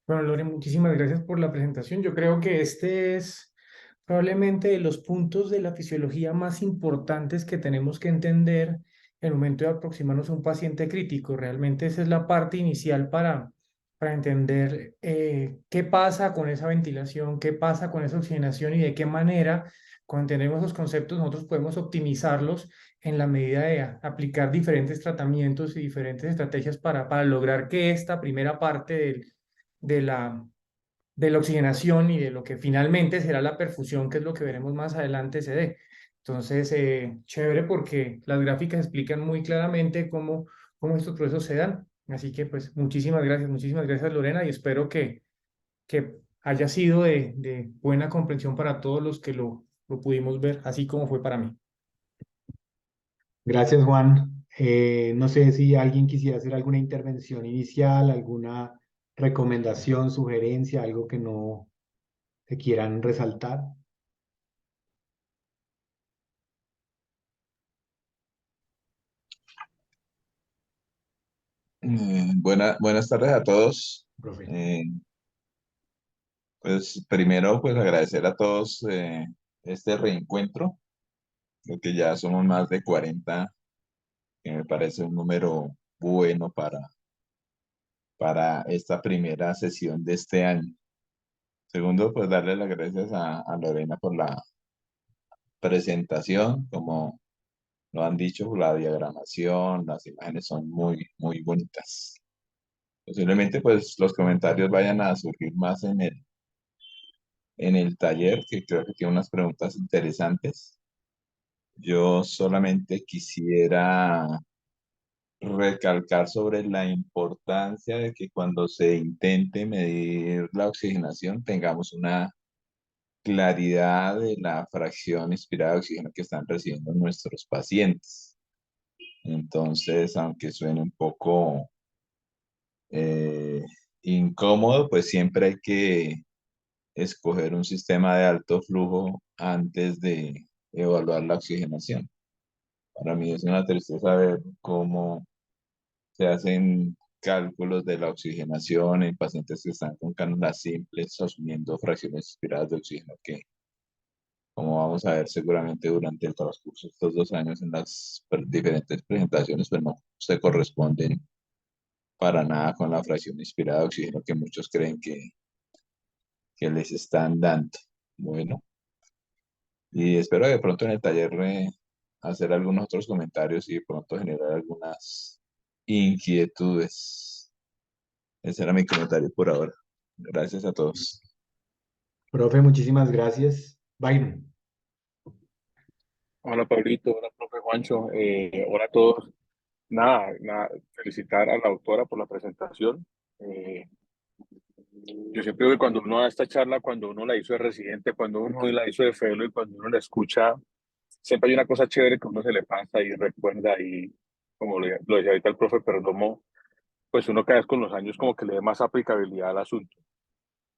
Bueno, Lore, muchísimas gracias por la presentación. Yo creo que este es probablemente de los puntos de la fisiología más importantes que tenemos que entender en el momento de aproximarnos a un paciente crítico. Realmente esa es la parte inicial para entender qué pasa con esa ventilación, qué pasa con esa oxigenación y de qué manera, cuando entendemos esos conceptos, nosotros podemos optimizarlos en la medida de aplicar diferentes tratamientos y diferentes estrategias para lograr que esta primera parte de de la oxigenación y de lo que finalmente será la perfusión, que es lo que veremos más adelante, se dé. Entonces, chévere porque las gráficas explican muy claramente cómo estos procesos se dan. Así que, pues, muchísimas gracias, Lorena, y espero que haya sido de buena comprensión para todos los que lo pudimos ver, así como fue para mí. Gracias, Juan. No sé si alguien quisiera hacer alguna intervención inicial, alguna recomendación, sugerencia, algo que no te quieran resaltar. Buenas tardes a todos. Profe. Eh, pues primero, pues agradecer a todos este reencuentro, creo que ya somos más de 40, que me parece un número bueno para esta primera sesión de este año. Segundo, pues darle las gracias a Lorena por la presentación, como lo han dicho, la diagramación, las imágenes son muy bonitas. Posiblemente pues los comentarios vayan a surgir más en el taller, que creo que tiene unas preguntas interesantes. Yo solamente quisiera recalcar sobre la importancia de que cuando se intente medir la oxigenación tengamos una claridad de la fracción inspirada de oxígeno que están recibiendo nuestros pacientes. Entonces, aunque suene un poco eh, incómodo, pues siempre hay que escoger un sistema de alto flujo antes de evaluar la oxigenación. Para mí es una tristeza ver cómo se hacen cálculos de la oxigenación en pacientes que están con cánulas simples, asumiendo fracciones inspiradas de oxígeno que, como vamos a ver seguramente durante el transcurso de estos 2 años en las diferentes presentaciones, pues no se corresponden para nada con la fracción inspirada de oxígeno que muchos creen que les están dando. Bueno, y espero de pronto en el taller hacer algunos otros comentarios y de pronto generar algunas inquietudes. Ese era mi comentario por ahora. Gracias a todos. Profe, muchísimas gracias. Byron. Hola Pablito, hola profe Juancho, hola a todos. Nada, felicitar a la autora por la presentación. Eh, yo siempre digo que cuando uno da esta charla, cuando uno la hizo de residente, cuando uno la hizo de fellow y cuando uno la escucha, siempre hay una cosa chévere que uno se le pasa y recuerda y como lo decía ahorita el profe Perdomo, pues uno cada vez con los años como que le dé más aplicabilidad al asunto.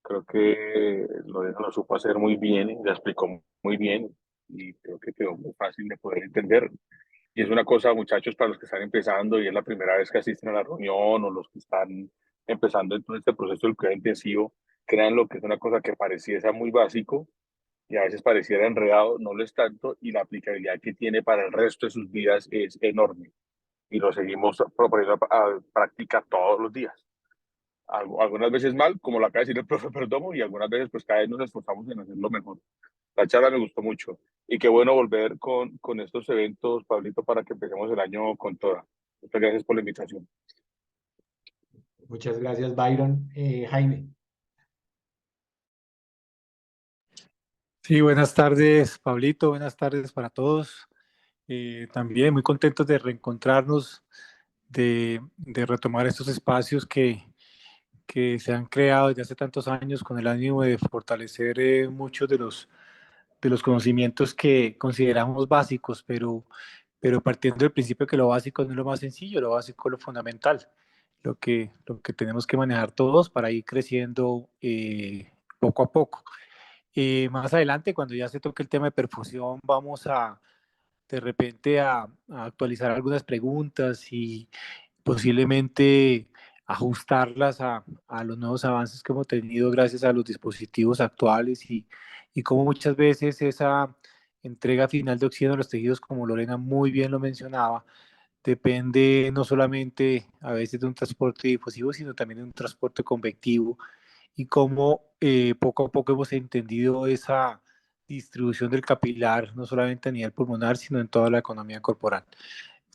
Creo que lo supo hacer muy bien, y la explicó muy bien y creo que quedó muy fácil de poder entender. Y es una cosa, muchachos, para los que están empezando y es la primera vez que asisten a la reunión o los que están empezando en todo este proceso del cuidado intensivo, crean lo que es una cosa que pareciera muy básico y a veces pareciera enredado, no lo es tanto y la aplicabilidad que tiene para el resto de sus vidas es enorme y lo seguimos proponiendo a práctica todos los días. Algunas veces mal, como lo acaba de decir el profe Perdomo, y algunas veces pues cada vez nos esforzamos en hacerlo mejor. La charla me gustó mucho y qué bueno volver con estos eventos, Pablito, para que empecemos el año con toda. Muchas gracias por la invitación. Muchas gracias, Byron. Jaime. Sí, buenas tardes, Pablito, buenas tardes para todos. También muy contentos de reencontrarnos, de retomar estos espacios que se han creado desde hace tantos años con el ánimo de fortalecer muchos de los conocimientos que consideramos básicos, pero partiendo del principio que lo básico no es lo más sencillo, lo básico es lo fundamental, lo que tenemos que manejar todos para ir creciendo poco a poco. Más adelante, cuando ya se toque el tema de perfusión, vamos a de repente a actualizar algunas preguntas y posiblemente ajustarlas a los nuevos avances que hemos tenido gracias a los dispositivos actuales y como muchas veces esa entrega final de oxígeno a los tejidos, como Lorena muy bien lo mencionaba, depende no solamente a veces de un transporte difusivo, sino también de un transporte convectivo y cómo poco a poco hemos entendido esa distribución del capilar, no solamente a nivel pulmonar, sino en toda la economía corporal.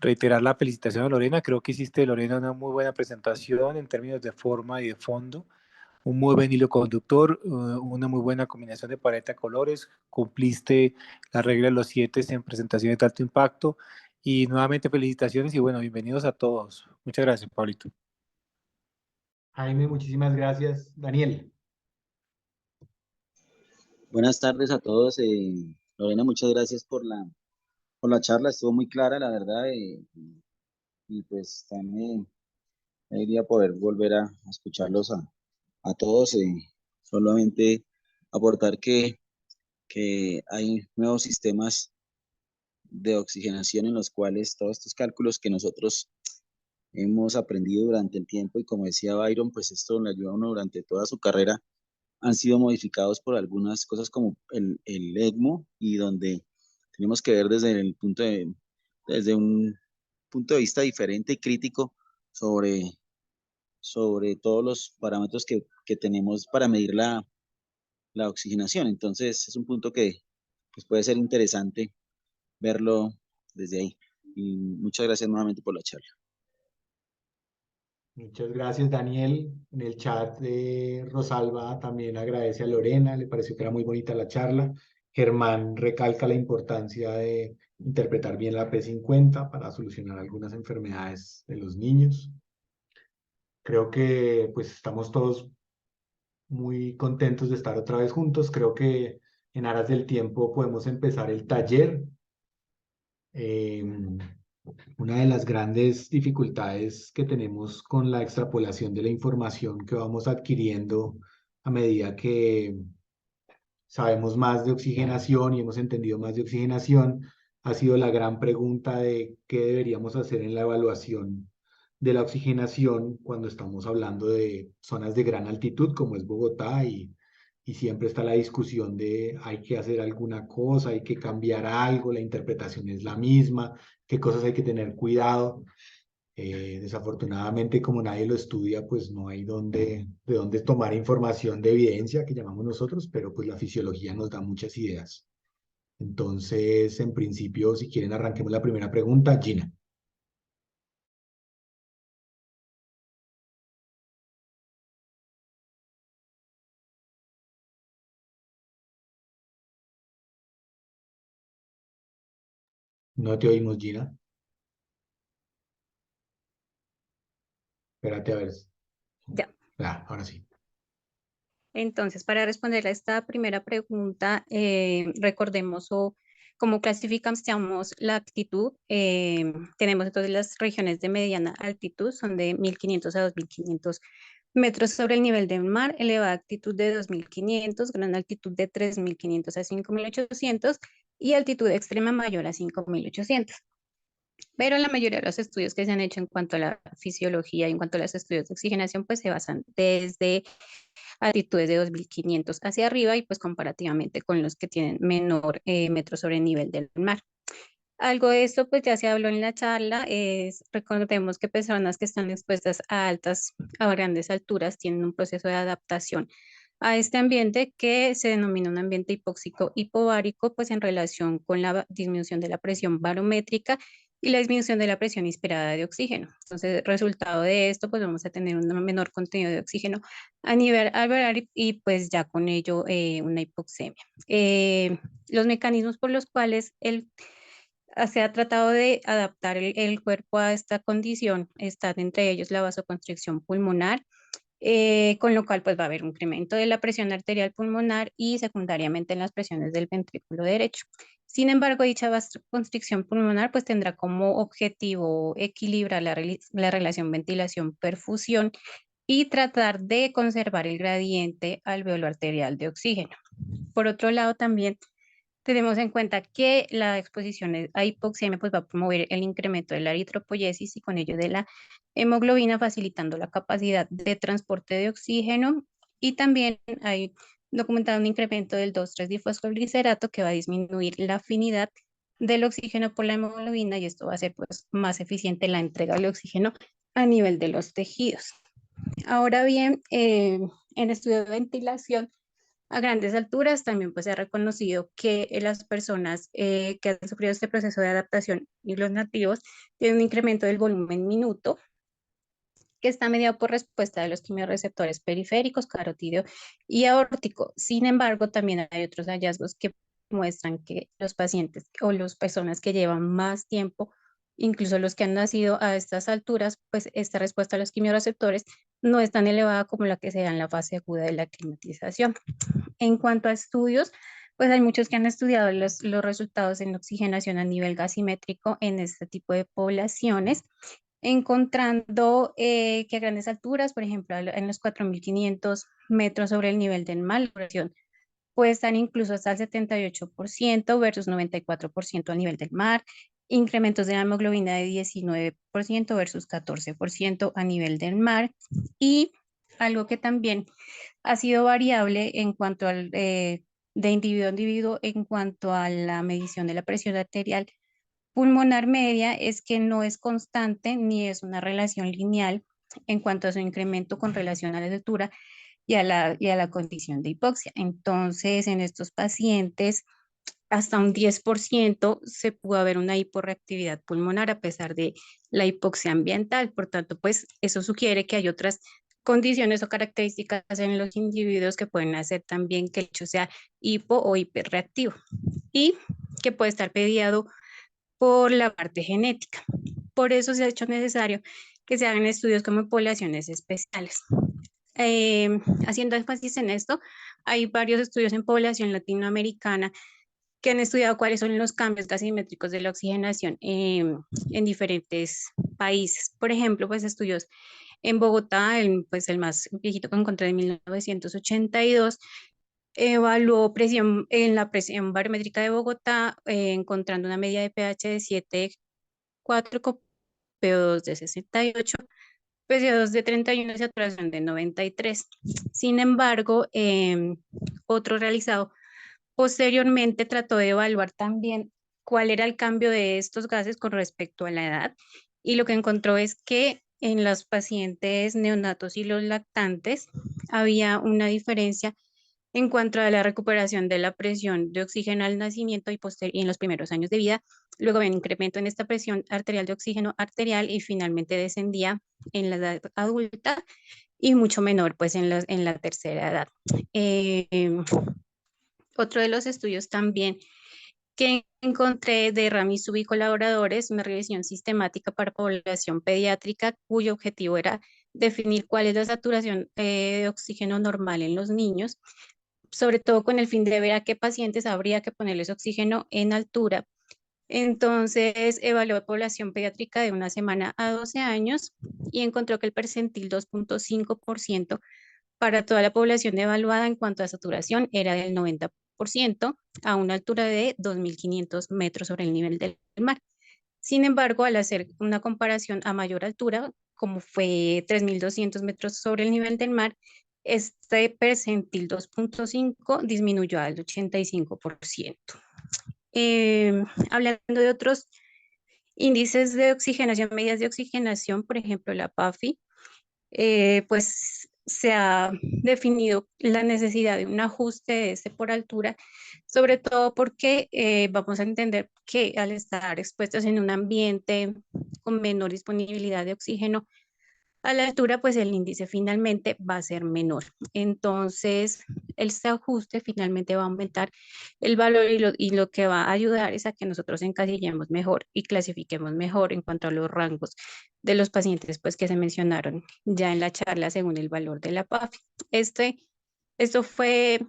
Reiterar la felicitación a Lorena, creo que hiciste, Lorena, una muy buena presentación en términos de forma y de fondo, un muy buen hilo conductor, una muy buena combinación de paleta de colores, cumpliste la regla de los 7 en presentaciones de alto impacto y nuevamente felicitaciones y bueno, bienvenidos a todos. Muchas gracias, Pablito. Jaime, muchísimas gracias. Daniel. Buenas tardes a todos. Lorena, muchas gracias por la charla, estuvo muy clara, la verdad, y pues también me iría poder volver a escucharlos a todos. Solamente aportar que hay nuevos sistemas de oxigenación en los cuales todos estos cálculos que nosotros hemos aprendido durante el tiempo y como decía Byron, pues esto le ayuda a uno durante toda su carrera han sido modificados por algunas cosas como el ECMO y donde tenemos que ver desde un punto de vista diferente y crítico sobre, sobre todos los parámetros que tenemos para medir la oxigenación. Entonces es un punto que pues, puede ser interesante verlo desde ahí. Y muchas gracias nuevamente por la charla. Muchas gracias, Daniel. En el chat de Rosalba también agradece a Lorena, le pareció que era muy bonita la charla. Germán recalca la importancia de interpretar bien la P50 para solucionar algunas enfermedades de los niños. Creo que pues estamos todos muy contentos de estar otra vez juntos. Creo que en aras del tiempo podemos empezar el taller. Una de las grandes dificultades que tenemos con la extrapolación de la información que vamos adquiriendo a medida que sabemos más de oxigenación y hemos entendido más de oxigenación ha sido la gran pregunta de qué deberíamos hacer en la evaluación de la oxigenación cuando estamos hablando de zonas de gran altitud como es Bogotá y siempre está la discusión de hay que hacer alguna cosa, hay que cambiar algo, la interpretación es la misma, qué cosas hay que tener cuidado. Desafortunadamente, como nadie lo estudia, pues no hay de dónde tomar información de evidencia, que llamamos nosotros, pero pues la fisiología nos da muchas ideas. Entonces, en principio, si quieren, arranquemos la primera pregunta. Gina. No te oímos, Gina. Espérate a ver. Ya. Ah, ahora sí. Entonces, para responder a esta primera pregunta, recordemos cómo clasificamos la altitud. Tenemos entonces las regiones de mediana altitud, son de 1500 a 2500 metros sobre el nivel del mar, elevada altitud de 2500, gran altitud de 3500 a 5800 y altitud extrema mayor a 5800. Pero la mayoría de los estudios que se han hecho en cuanto a la fisiología y en cuanto a los estudios de oxigenación, pues se basan desde altitudes de 2500 hacia arriba y pues comparativamente con los que tienen menor metro sobre el nivel del mar. Algo de esto pues ya se habló en la charla, recordemos que personas que están expuestas a grandes alturas tienen un proceso de adaptación a este ambiente que se denomina un ambiente hipóxico hipovárico, pues en relación con la disminución de la presión barométrica y la disminución de la presión inspirada de oxígeno. Entonces, resultado de esto, pues vamos a tener un menor contenido de oxígeno a nivel alveolar y pues ya con ello una hipoxemia. Los mecanismos por los cuales se ha tratado de adaptar el cuerpo a esta condición están entre ellos la vasoconstricción pulmonar, con lo cual pues va a haber un incremento de la presión arterial pulmonar y secundariamente en las presiones del ventrículo derecho. Sin embargo, dicha vasoconstricción pulmonar pues tendrá como objetivo equilibrar la relación ventilación-perfusión y tratar de conservar el gradiente alveolo-arterial de oxígeno. Por otro lado, también tenemos en cuenta que la exposición a hipoxemia pues, va a promover el incremento de la eritropoyesis y con ello de la hemoglobina, facilitando la capacidad de transporte de oxígeno. Y también hay documentado un incremento del 2,3-difosfoglicerato que va a disminuir la afinidad del oxígeno por la hemoglobina y esto va a hacer pues, más eficiente la entrega del oxígeno a nivel de los tejidos. Ahora bien, en estudios de ventilación a grandes alturas también pues se ha reconocido que las personas que han sufrido este proceso de adaptación y los nativos tienen un incremento del volumen minuto que está mediado por respuesta de los quimiorreceptores periféricos, carotídeo y aórtico. Sin embargo, también hay otros hallazgos que muestran que los pacientes o las personas que llevan más tiempo, incluso los que han nacido a estas alturas, pues esta respuesta a los quimiorreceptores no es tan elevada como la que se da en la fase aguda de la climatización. En cuanto a estudios, pues hay muchos que han estudiado los resultados en oxigenación a nivel gasimétrico en este tipo de poblaciones, encontrando que a grandes alturas, por ejemplo, en los 4.500 metros sobre el nivel del mar, la presión puede estar incluso hasta el 78% versus 94% a nivel del mar, incrementos de la hemoglobina de 19% versus 14% a nivel del mar, y algo que también ha sido variable en cuanto al, de individuo a individuo en cuanto a la medición de la presión arterial pulmonar media es que no es constante ni es una relación lineal en cuanto a su incremento con relación a la altura y a la condición de hipoxia. Entonces, en estos pacientes, hasta un 10% se pudo haber una hiporreactividad pulmonar a pesar de la hipoxia ambiental. Por tanto, pues eso sugiere que hay otras condiciones o características en los individuos que pueden hacer también que el hecho sea hipo o hiperreactivo y que puede estar mediado por la parte genética. Por eso se ha hecho necesario que se hagan estudios como poblaciones especiales. Haciendo énfasis en esto, hay varios estudios en población latinoamericana que han estudiado cuáles son los cambios gasimétricos de la oxigenación en diferentes países. Por ejemplo, pues estudios en Bogotá, pues el más viejito que encontré de 1982, evaluó presión en la presión barométrica de Bogotá, encontrando una media de pH de 7,4 con PO2 de 68, PCO2 de 31 y saturación de 93. Sin embargo, otro realizado posteriormente trató de evaluar también cuál era el cambio de estos gases con respecto a la edad y lo que encontró es que en los pacientes neonatos y los lactantes había una diferencia en cuanto a la recuperación de la presión de oxígeno al nacimiento y en los primeros años de vida. Luego había un incremento en esta presión arterial de oxígeno arterial y finalmente descendía en la edad adulta y mucho menor pues en la tercera edad. Otro de los estudios también que encontré de Ramisub y colaboradores, una revisión sistemática para población pediátrica cuyo objetivo era definir cuál es la saturación de oxígeno normal en los niños, sobre todo con el fin de ver a qué pacientes habría que ponerles oxígeno en altura. Entonces, evaluó población pediátrica de 1 semana a 12 años y encontró que el percentil 2,5% para toda la población evaluada en cuanto a saturación era del 90% a una altura de 2.500 metros sobre el nivel del mar. Sin embargo, al hacer una comparación a mayor altura, como fue 3.200 metros sobre el nivel del mar, este percentil 2,5 disminuyó al 85%. Hablando de otros índices de oxigenación, medidas de oxigenación, por ejemplo, la PAFI, pues se ha definido la necesidad de un ajuste de este por altura, sobre todo porque vamos a entender que al estar expuestos en un ambiente con menor disponibilidad de oxígeno, a la altura, pues el índice finalmente va a ser menor. Entonces, este ajuste finalmente va a aumentar el valor y lo que va a ayudar es a que nosotros encasillemos mejor y clasifiquemos mejor en cuanto a los rangos de los pacientes pues, que se mencionaron ya en la charla según el valor de la PAFI. Esto fue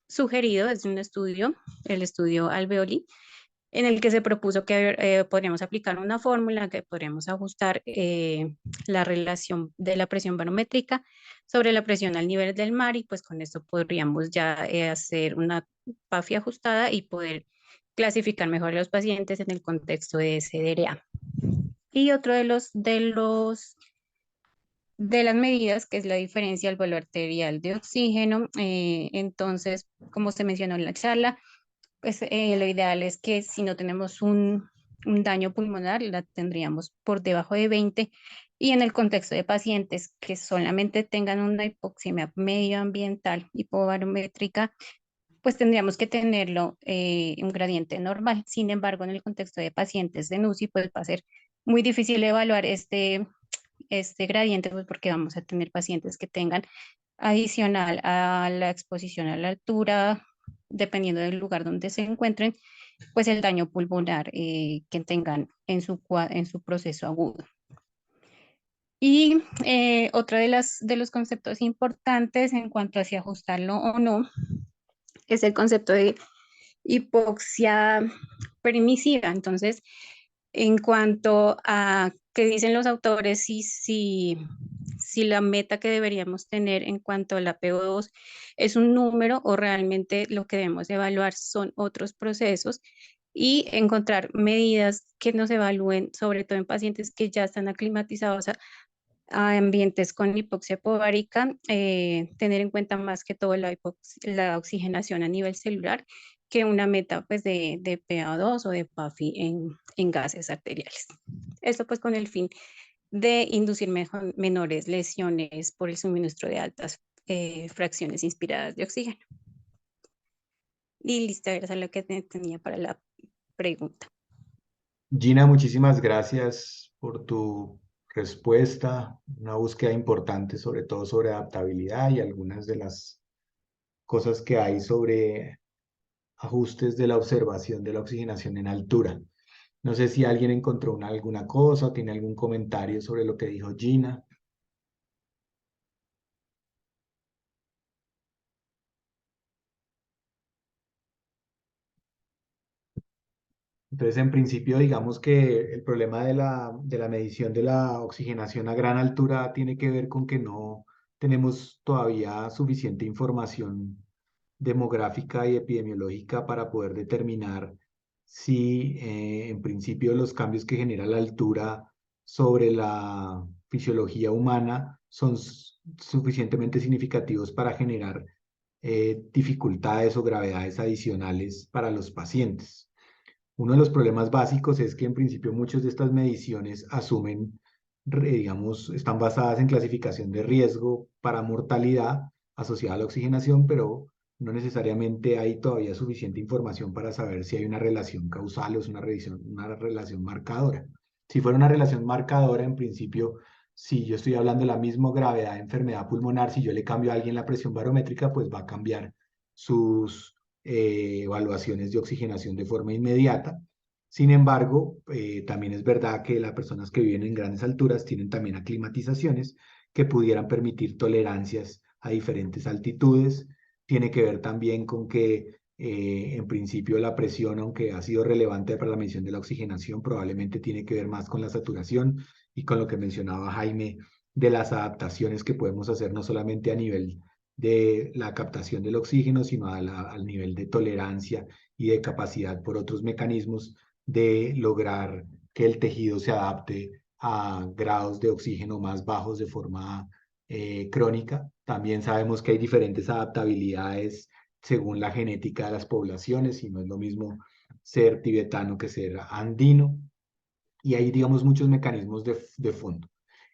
sugerido desde un estudio, el estudio Alveoli, en el que se propuso que podríamos aplicar una fórmula que podríamos ajustar la relación de la presión barométrica sobre la presión al nivel del mar y pues con esto podríamos ya hacer una PAFI ajustada y poder clasificar mejor a los pacientes en el contexto de SDRA. Y otro de las medidas, que es la diferencia del valor arterial de oxígeno. Entonces, como se mencionó en la charla, pues lo ideal es que si no tenemos un daño pulmonar, la tendríamos por debajo de 20, y en el contexto de pacientes que solamente tengan una hipoxemia medioambiental hipobarométrica, pues tendríamos que tenerlo un gradiente normal. Sin embargo, en el contexto de pacientes de NUCI, pues va a ser muy difícil evaluar este gradiente, pues porque vamos a tener pacientes que tengan, adicional a la exposición a la altura, dependiendo del lugar donde se encuentren, pues el daño pulmonar que tengan en su proceso agudo. Y otro de los conceptos importantes en cuanto a si ajustarlo o no es el concepto de hipoxia permisiva. Entonces, en cuanto a qué dicen los autores, si la meta que deberíamos tener en cuanto a la PO2 es un número o realmente lo que debemos evaluar son otros procesos, y encontrar medidas que nos evalúen, sobre todo en pacientes que ya están aclimatizados a ambientes con hipoxia hipovárica, tener en cuenta más que todo la oxigenación a nivel celular que una meta pues de PA2 o de PAFI en gases arteriales. Esto pues con el fin de inducir menores lesiones por el suministro de altas fracciones inspiradas de oxígeno. Y listo, era lo que tenía para la pregunta. Gina, muchísimas gracias por tu respuesta, una búsqueda importante sobre todo sobre adaptabilidad y algunas de las cosas que hay sobre ajustes de la observación de la oxigenación en altura. No sé si alguien encontró alguna cosa o tiene algún comentario sobre lo que dijo Gina. Entonces, en principio, digamos que el problema de la medición de la oxigenación a gran altura tiene que ver con que no tenemos todavía suficiente información demográfica y epidemiológica para poder determinar si, en principio, los cambios que genera la altura sobre la fisiología humana son suficientemente significativos para generar dificultades o gravedades adicionales para los pacientes. Uno de los problemas básicos es que en principio muchas de estas mediciones asumen, digamos, están basadas en clasificación de riesgo para mortalidad asociada a la oxigenación, pero no necesariamente hay todavía suficiente información para saber si hay una relación causal o es una relación marcadora. Si fuera una relación marcadora, en principio, si yo estoy hablando de la misma gravedad de enfermedad pulmonar, si yo le cambio a alguien la presión barométrica, pues va a cambiar sus evaluaciones de oxigenación de forma inmediata. Sin embargo, también es verdad que las personas que viven en grandes alturas tienen también aclimatizaciones que pudieran permitir tolerancias a diferentes altitudes. Tiene que ver también con que, en principio, la presión, aunque ha sido relevante para la medición de la oxigenación, probablemente tiene que ver más con la saturación y con lo que mencionaba Jaime de las adaptaciones que podemos hacer no solamente a nivel de la captación del oxígeno, sino al nivel de tolerancia y de capacidad por otros mecanismos de lograr que el tejido se adapte a grados de oxígeno más bajos de forma crónica. También sabemos que hay diferentes adaptabilidades según la genética de las poblaciones, y no es lo mismo ser tibetano que ser andino, y hay, digamos, muchos mecanismos de fondo.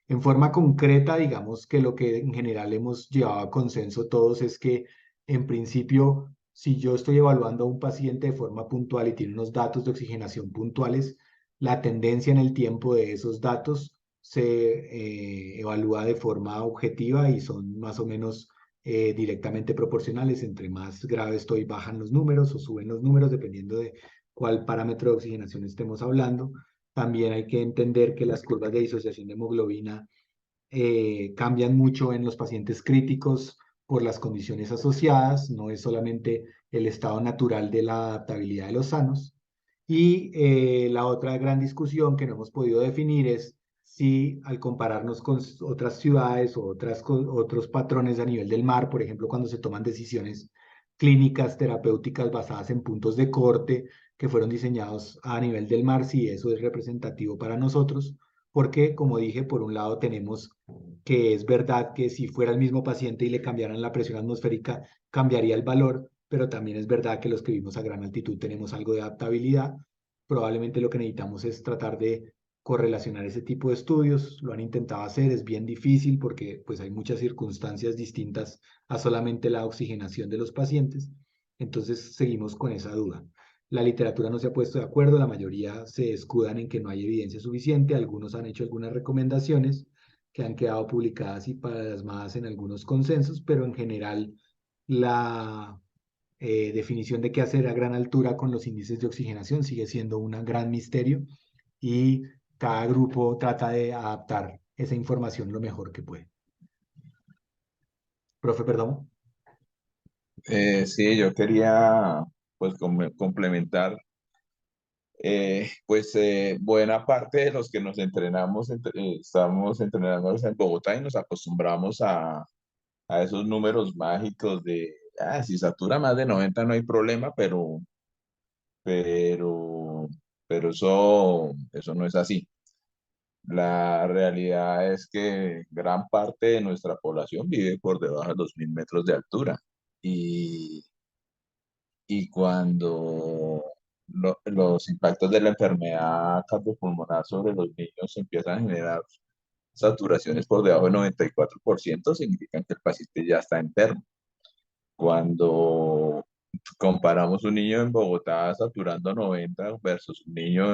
En forma concreta, digamos que lo que en general hemos llevado a consenso todos es que, en principio, si yo estoy evaluando a un paciente de forma puntual y tiene unos datos de oxigenación puntuales, la tendencia en el tiempo de esos datos se evalúa de forma objetiva y son más o menos directamente proporcionales. Entre más grave estoy, bajan los números o suben los números, dependiendo de cuál parámetro de oxigenación estemos hablando. También hay que entender que las curvas de disociación de hemoglobina cambian mucho en los pacientes críticos por las condiciones asociadas, no es solamente el estado natural de la adaptabilidad de los sanos. Y la otra gran discusión que no hemos podido definir es si, al compararnos con otras ciudades o otros patrones a nivel del mar, por ejemplo, cuando se toman decisiones clínicas terapéuticas basadas en puntos de corte que fueron diseñados a nivel del mar, si eso es representativo para nosotros, porque como dije, por un lado tenemos que es verdad que si fuera el mismo paciente y le cambiaran la presión atmosférica, cambiaría el valor, pero también es verdad que los que vivimos a gran altitud tenemos algo de adaptabilidad. Probablemente lo que necesitamos es tratar de correlacionar ese tipo de estudios. Lo han intentado hacer, es bien difícil porque pues hay muchas circunstancias distintas a solamente la oxigenación de los pacientes. Entonces seguimos con esa duda. La literatura no se ha puesto de acuerdo, la mayoría se escudan en que no hay evidencia suficiente, algunos han hecho algunas recomendaciones que han quedado publicadas y plasmadas en algunos consensos, pero en general la definición de qué hacer a gran altura con los índices de oxigenación sigue siendo un gran misterio y cada grupo trata de adaptar esa información lo mejor que puede. Profe, perdón. Sí, yo quería pues complementar. Buena parte de los que nos entrenamos, estamos entrenándonos en Bogotá y nos acostumbramos a esos números mágicos de, si satura más de 90 no hay problema, pero, pero eso no es así. La realidad es que gran parte de nuestra población vive por debajo de los 1000 metros de altura. Y, y cuando los impactos de la enfermedad cardiopulmonar sobre los niños empiezan a generar saturaciones por debajo del 94%, significan que el paciente ya está enfermo. Cuando comparamos un niño en Bogotá saturando 90 versus un niño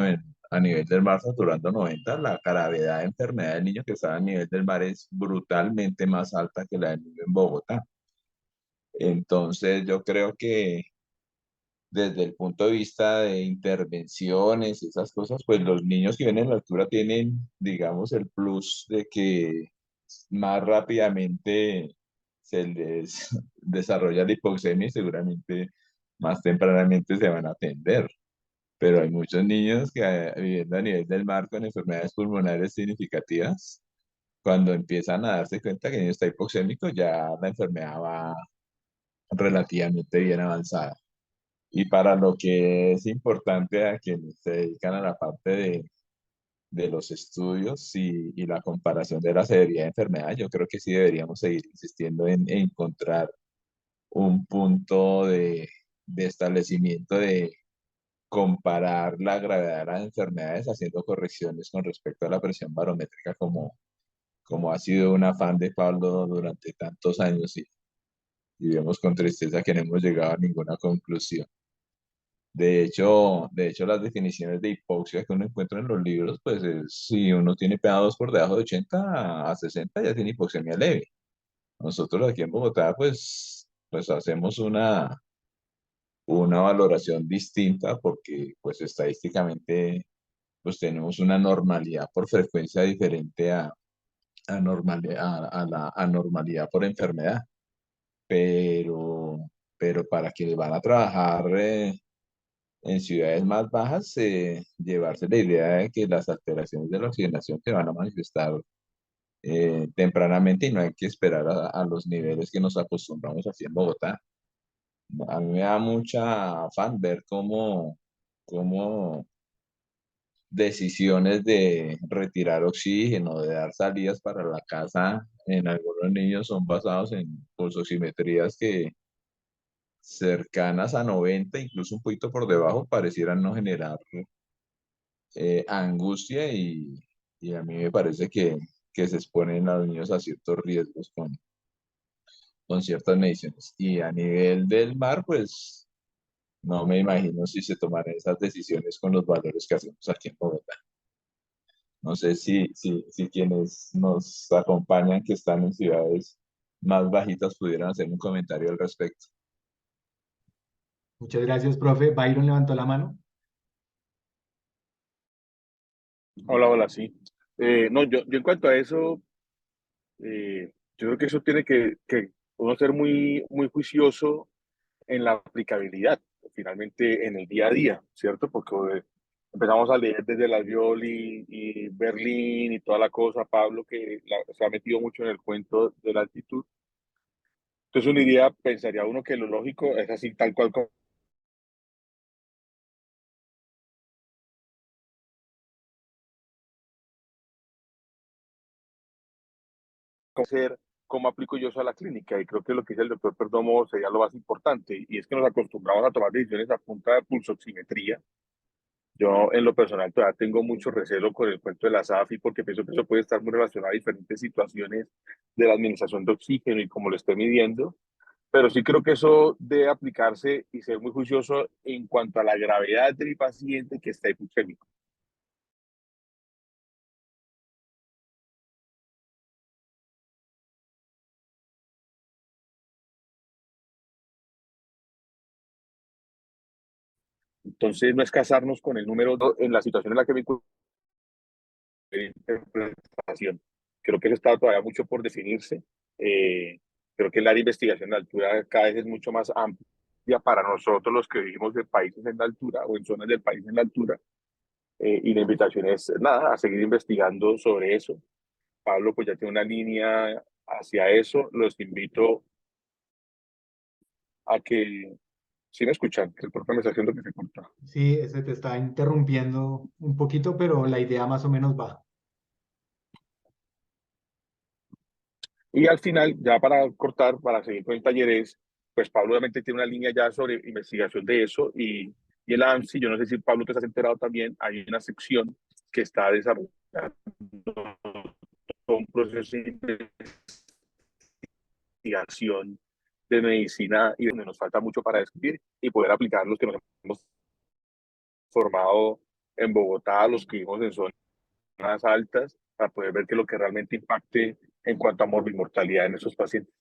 a nivel del mar saturando 90, la gravedad de enfermedad del niño que está a nivel del mar es brutalmente más alta que la del niño en Bogotá. Entonces, yo creo que desde el punto de vista de intervenciones y esas cosas, pues los niños que vienen a la altura tienen, digamos, el plus de que más rápidamente se les desarrolla la hipoxemia y seguramente más tempranamente se van a atender. Pero hay muchos niños que viviendo a nivel del mar con enfermedades pulmonares significativas, cuando empiezan a darse cuenta que el niño está hipoxémico, ya la enfermedad va relativamente bien avanzada. Y para lo que es importante a quienes se dedican a la parte de los estudios y la comparación de la severidad de enfermedad, yo creo que sí deberíamos seguir insistiendo en encontrar un punto de establecimiento de comparar la gravedad de las enfermedades haciendo correcciones con respecto a la presión barométrica como ha sido un afán de Pablo durante tantos años y vemos con tristeza que no hemos llegado a ninguna conclusión. De hecho, las definiciones de hipoxia que uno encuentra en los libros, pues si uno tiene PA2 por debajo de 80 a 60 ya tiene hipoxemia leve. Nosotros aquí en Bogotá, pues hacemos una valoración distinta porque pues estadísticamente pues tenemos una normalidad por frecuencia diferente a la anormalidad por enfermedad. Pero, pero para quienes van a trabajar en ciudades más bajas, llevarse la idea de que las alteraciones de la oxigenación se van a manifestar tempranamente y no hay que esperar a los niveles que nos acostumbramos aquí en Bogotá. A mí me da mucha afán ver cómo decisiones de retirar oxígeno, de dar salidas para la casa en algunos niños son basados en pulsoximetrías que cercanas a 90, incluso un poquito por debajo, parecieran no generar angustia y a mí me parece que se exponen a los niños a ciertos riesgos con ciertas mediciones. Y a nivel del mar, pues no me imagino si se tomaran esas decisiones con los valores que hacemos aquí en Bogotá. No sé si quienes nos acompañan, que están en ciudades más bajitas, pudieran hacer un comentario al respecto. Muchas gracias, profe. Byron levantó la mano. Hola, hola, sí. No, yo en cuanto a eso, yo creo que eso tiene que uno ser muy, muy juicioso en la aplicabilidad, finalmente en el día a día, ¿cierto? Porque empezamos a leer desde la Violi y Berlín y toda la cosa, Pablo, que se ha metido mucho en el cuento de la altitud, Entonces uno iría, pensaría uno que lo lógico es así, tal cual como hacer, cómo aplico yo eso a la clínica. Y creo que lo que dice el doctor Perdomo sería lo más importante, y es que nos acostumbramos a tomar decisiones a punta de pulsoximetría. Yo, en lo personal, todavía tengo mucho recelo con el cuento de la SAFI, porque pienso que eso puede estar muy relacionado a diferentes situaciones de la administración de oxígeno y cómo lo esté midiendo. Pero sí creo que eso debe aplicarse y ser muy juicioso en cuanto a la gravedad del paciente que está hipoxémico. Entonces, no es casarnos con el número en la situación en la que me encuentro de interpretación. Creo que eso está todavía mucho por definirse. Creo que el área de investigación de altura cada vez es mucho más amplia para nosotros los que vivimos en países en la altura o en zonas del país en la altura. Y la invitación es, nada, a seguir investigando sobre eso. Pablo pues ya tiene una línea hacia eso. Los invito a que, si me escuchan, que el propio me está haciendo que se corta. Sí, se te está interrumpiendo un poquito, pero la idea más o menos va. Y al final, ya para cortar, para seguir con el talleres, pues Pablo obviamente tiene una línea ya sobre investigación de eso, y el ANSI, yo no sé si Pablo te has enterado también, hay una sección que está desarrollando un proceso de investigación de medicina y donde nos falta mucho para descubrir y poder aplicar los que nos hemos formado en Bogotá, los que vivimos en zonas altas, para poder ver qué es lo que realmente impacte en cuanto a morbimortalidad en esos pacientes.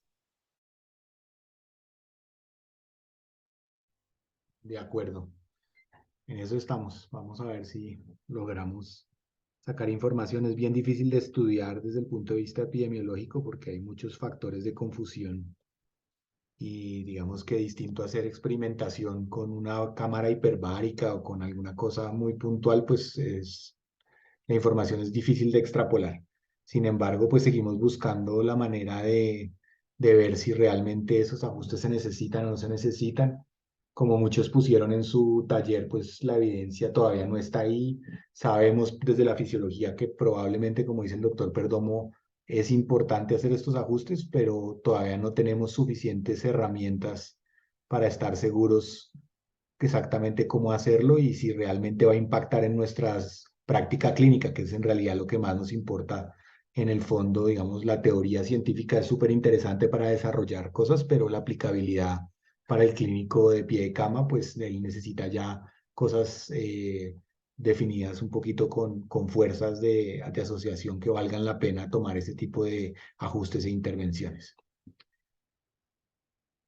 De acuerdo. En eso estamos. Vamos a ver si logramos sacar información. Es bien difícil de estudiar desde el punto de vista epidemiológico porque hay muchos factores de confusión. Y digamos que distinto a hacer experimentación con una cámara hiperbárica o con alguna cosa muy puntual, pues la información es difícil de extrapolar. Sin embargo, pues seguimos buscando la manera de ver si realmente esos ajustes se necesitan o no se necesitan. Como muchos pusieron en su taller, pues la evidencia todavía no está ahí. Sabemos desde la fisiología que probablemente, como dice el doctor Perdomo, es importante hacer estos ajustes, pero todavía no tenemos suficientes herramientas para estar seguros exactamente cómo hacerlo y si realmente va a impactar en nuestra práctica clínica, que es en realidad lo que más nos importa. En el fondo, digamos, la teoría científica es súper interesante para desarrollar cosas, pero la aplicabilidad para el clínico de pie de cama, pues él necesita ya cosas definidas un poquito con fuerzas de asociación que valgan la pena tomar ese tipo de ajustes e intervenciones.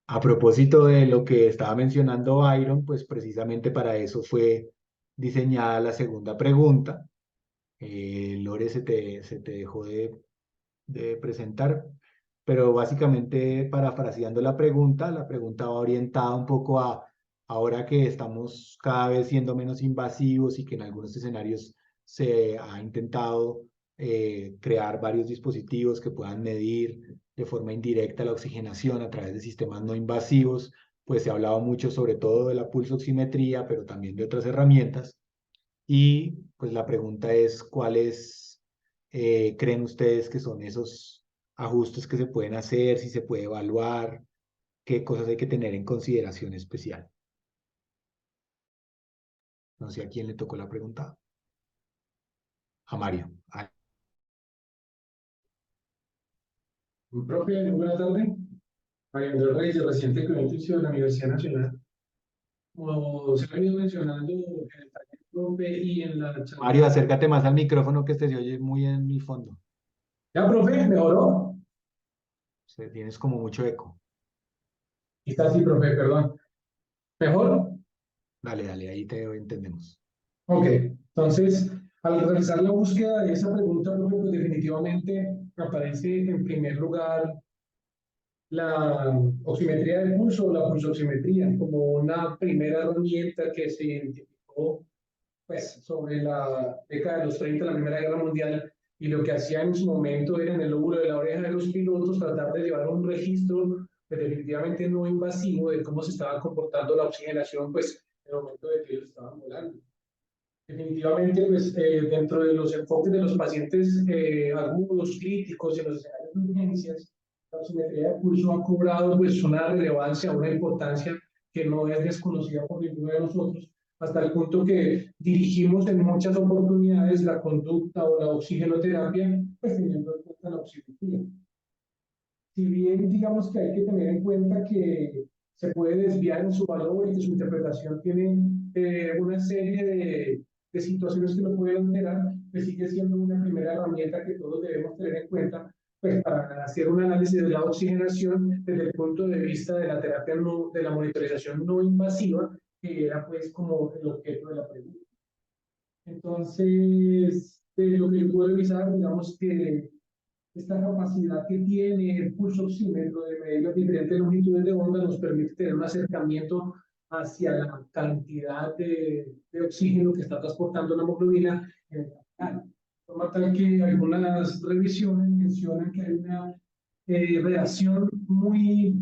A propósito de lo que estaba mencionando Byron, pues precisamente para eso fue diseñada la segunda pregunta. Lore, se te dejó de presentar, pero básicamente parafraseando la pregunta va orientada un poco a ahora que estamos cada vez siendo menos invasivos y que en algunos escenarios se ha intentado crear varios dispositivos que puedan medir de forma indirecta la oxigenación a través de sistemas no invasivos, pues se ha hablado mucho sobre todo de la pulsoximetría, pero también de otras herramientas. Y pues la pregunta es, ¿cuáles creen ustedes que son esos ajustes que se pueden hacer, si se puede evaluar, qué cosas hay que tener en consideración especial? No sé a quién le tocó la pregunta. A Mario. Profe, buenas tardes. María Andrea Reyes, de Reciente Crediticio de la Universidad Nacional. Como se ha venido mencionando en el taller, profe, y en la charla. Mario, acércate más al micrófono que se oye muy en el fondo. ¿Ya, profe? ¿Mejoró? Tienes como mucho eco. Está así, profe, perdón. ¿Mejor? Dale, dale, ahí te entendemos. Ok, entonces, al realizar la búsqueda de esa pregunta, profe, pues definitivamente aparece en primer lugar la oximetría del pulso o la pulsoximetría como una primera herramienta que se identificó pues, sobre la década de los 30, la Primera Guerra Mundial, y lo que hacía en su momento era en el lóbulo de la oreja de los pilotos tratar de llevar un registro pues, definitivamente no invasivo de cómo se estaba comportando la oxigenación, pues en el momento de que ellos estaban volando. Definitivamente, pues dentro de los enfoques de los pacientes agudos, críticos y en los escenarios de urgencias, la oximetría de pulso ha cobrado pues una relevancia, una importancia que no es desconocida por ninguno de nosotros, hasta el punto que dirigimos en muchas oportunidades la conducta o la oxigenoterapia, pues teniendo en cuenta la oximetría. Si bien digamos que hay que tener en cuenta que se puede desviar en su valor y que su interpretación tiene una serie de situaciones que lo pueden alterar, pues sigue siendo una primera herramienta que todos debemos tener en cuenta pues, para hacer un análisis de la oxigenación desde el punto de vista de la terapia no, de la monitorización no invasiva, que era pues como el objeto de la pregunta. Entonces, lo que yo puedo revisar, digamos que esta capacidad que tiene el pulso oxímetro de medir las diferentes longitudes de onda nos permite tener un acercamiento hacia la cantidad de oxígeno que está transportando la hemoglobina en el capital. De forma tal que algunas revisiones mencionan que hay una relación muy,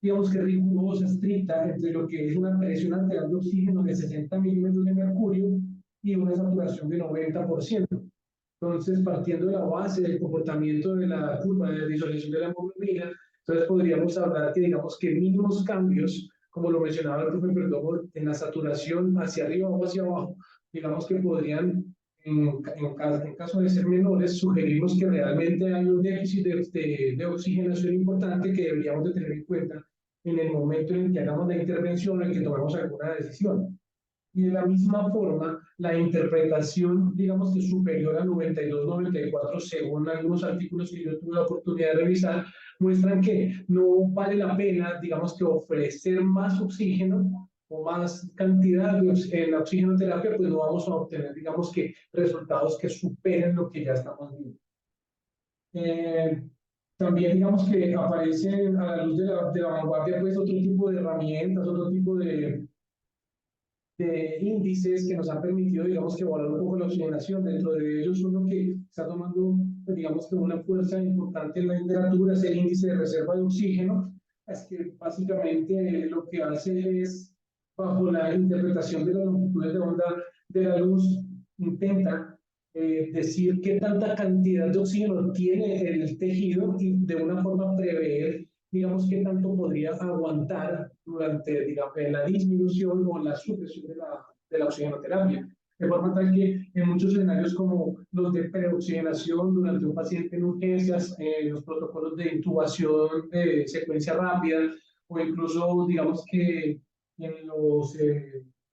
digamos que rigurosa, estricta, entre lo que es una presión arterial de oxígeno de 60 milímetros de mercurio y una saturación de 90%. Entonces, partiendo de la base del comportamiento de la curva de disociación de la hemoglobina, entonces podríamos hablar que, digamos, que mínimos cambios, como lo mencionaba el profe Perdomo, en la saturación hacia arriba o hacia abajo, digamos que podrían, en caso de ser menores, sugerirnos que realmente hay un déficit de oxigenación importante que deberíamos de tener en cuenta en el momento en el que hagamos la intervención, en el que tomemos alguna decisión. Y de la misma forma, la interpretación, digamos que superior a 92-94, según algunos artículos que yo tuve la oportunidad de revisar, muestran que no vale la pena, digamos que ofrecer más oxígeno o más cantidad en la oxigenoterapia, pues no vamos a obtener, digamos que resultados que superen lo que ya estamos viendo. También digamos que aparecen a la luz de la vanguardia pues otro tipo de herramientas, otro tipo de índices que nos han permitido, digamos, que evaluar un poco la oxigenación. Dentro de ellos, uno que está tomando, pues, digamos, que una fuerza importante en la literatura es el índice de reserva de oxígeno. Es que básicamente lo que hace es, bajo la interpretación de las longitudes de onda de la luz, intenta decir qué tanta cantidad de oxígeno tiene el tejido y de una forma prever, digamos, qué tanto podría aguantar durante, digamos, la disminución o la supresión de la oxigenoterapia. De forma tal que en muchos escenarios como los de preoxigenación durante un paciente en urgencias, los protocolos de intubación de secuencia rápida o incluso, digamos que en los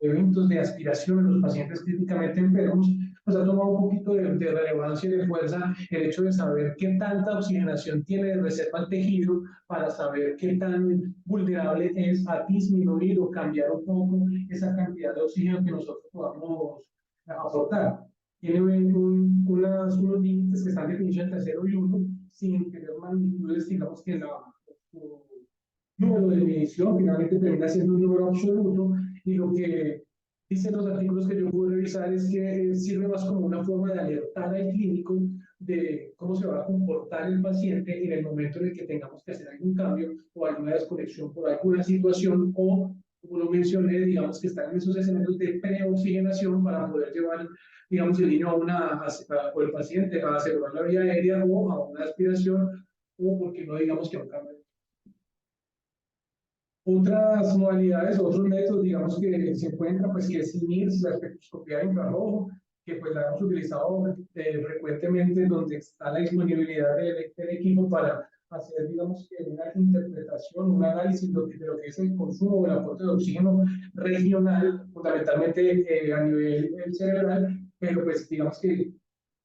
eventos de aspiración en los pacientes críticamente enfermos, pues ha tomado un poquito de relevancia y de fuerza el hecho de saber qué tanta oxigenación tiene de reserva el tejido para saber qué tan vulnerable es a disminuir o cambiar un poco esa cantidad de oxígeno que nosotros podamos aportar. Tiene unos límites que están definidos entre 0 y 1, sin tener magnitudes, digamos que la número de medición finalmente termina siendo un número absoluto, y lo que dicen los artículos que yo pude revisar es que sirve más como una forma de alertar al clínico de cómo se va a comportar el paciente en el momento en el que tengamos que hacer algún cambio o alguna desconexión por alguna situación o, como lo mencioné, digamos que están en esos escenarios de preoxigenación para poder llevar, digamos, el niño o el paciente a asegurar la vía aérea o a una aspiración o, porque no, digamos que a un cambio. Otras modalidades, otros métodos, digamos, que se encuentran, pues, que es CIMIRS, la espectroscopía de infrarrojo, que pues la hemos utilizado frecuentemente, donde está la disponibilidad del equipo para hacer, digamos, que una interpretación, un análisis de lo que es el consumo o el aporte de oxígeno regional, fundamentalmente a nivel cerebral, pero pues digamos que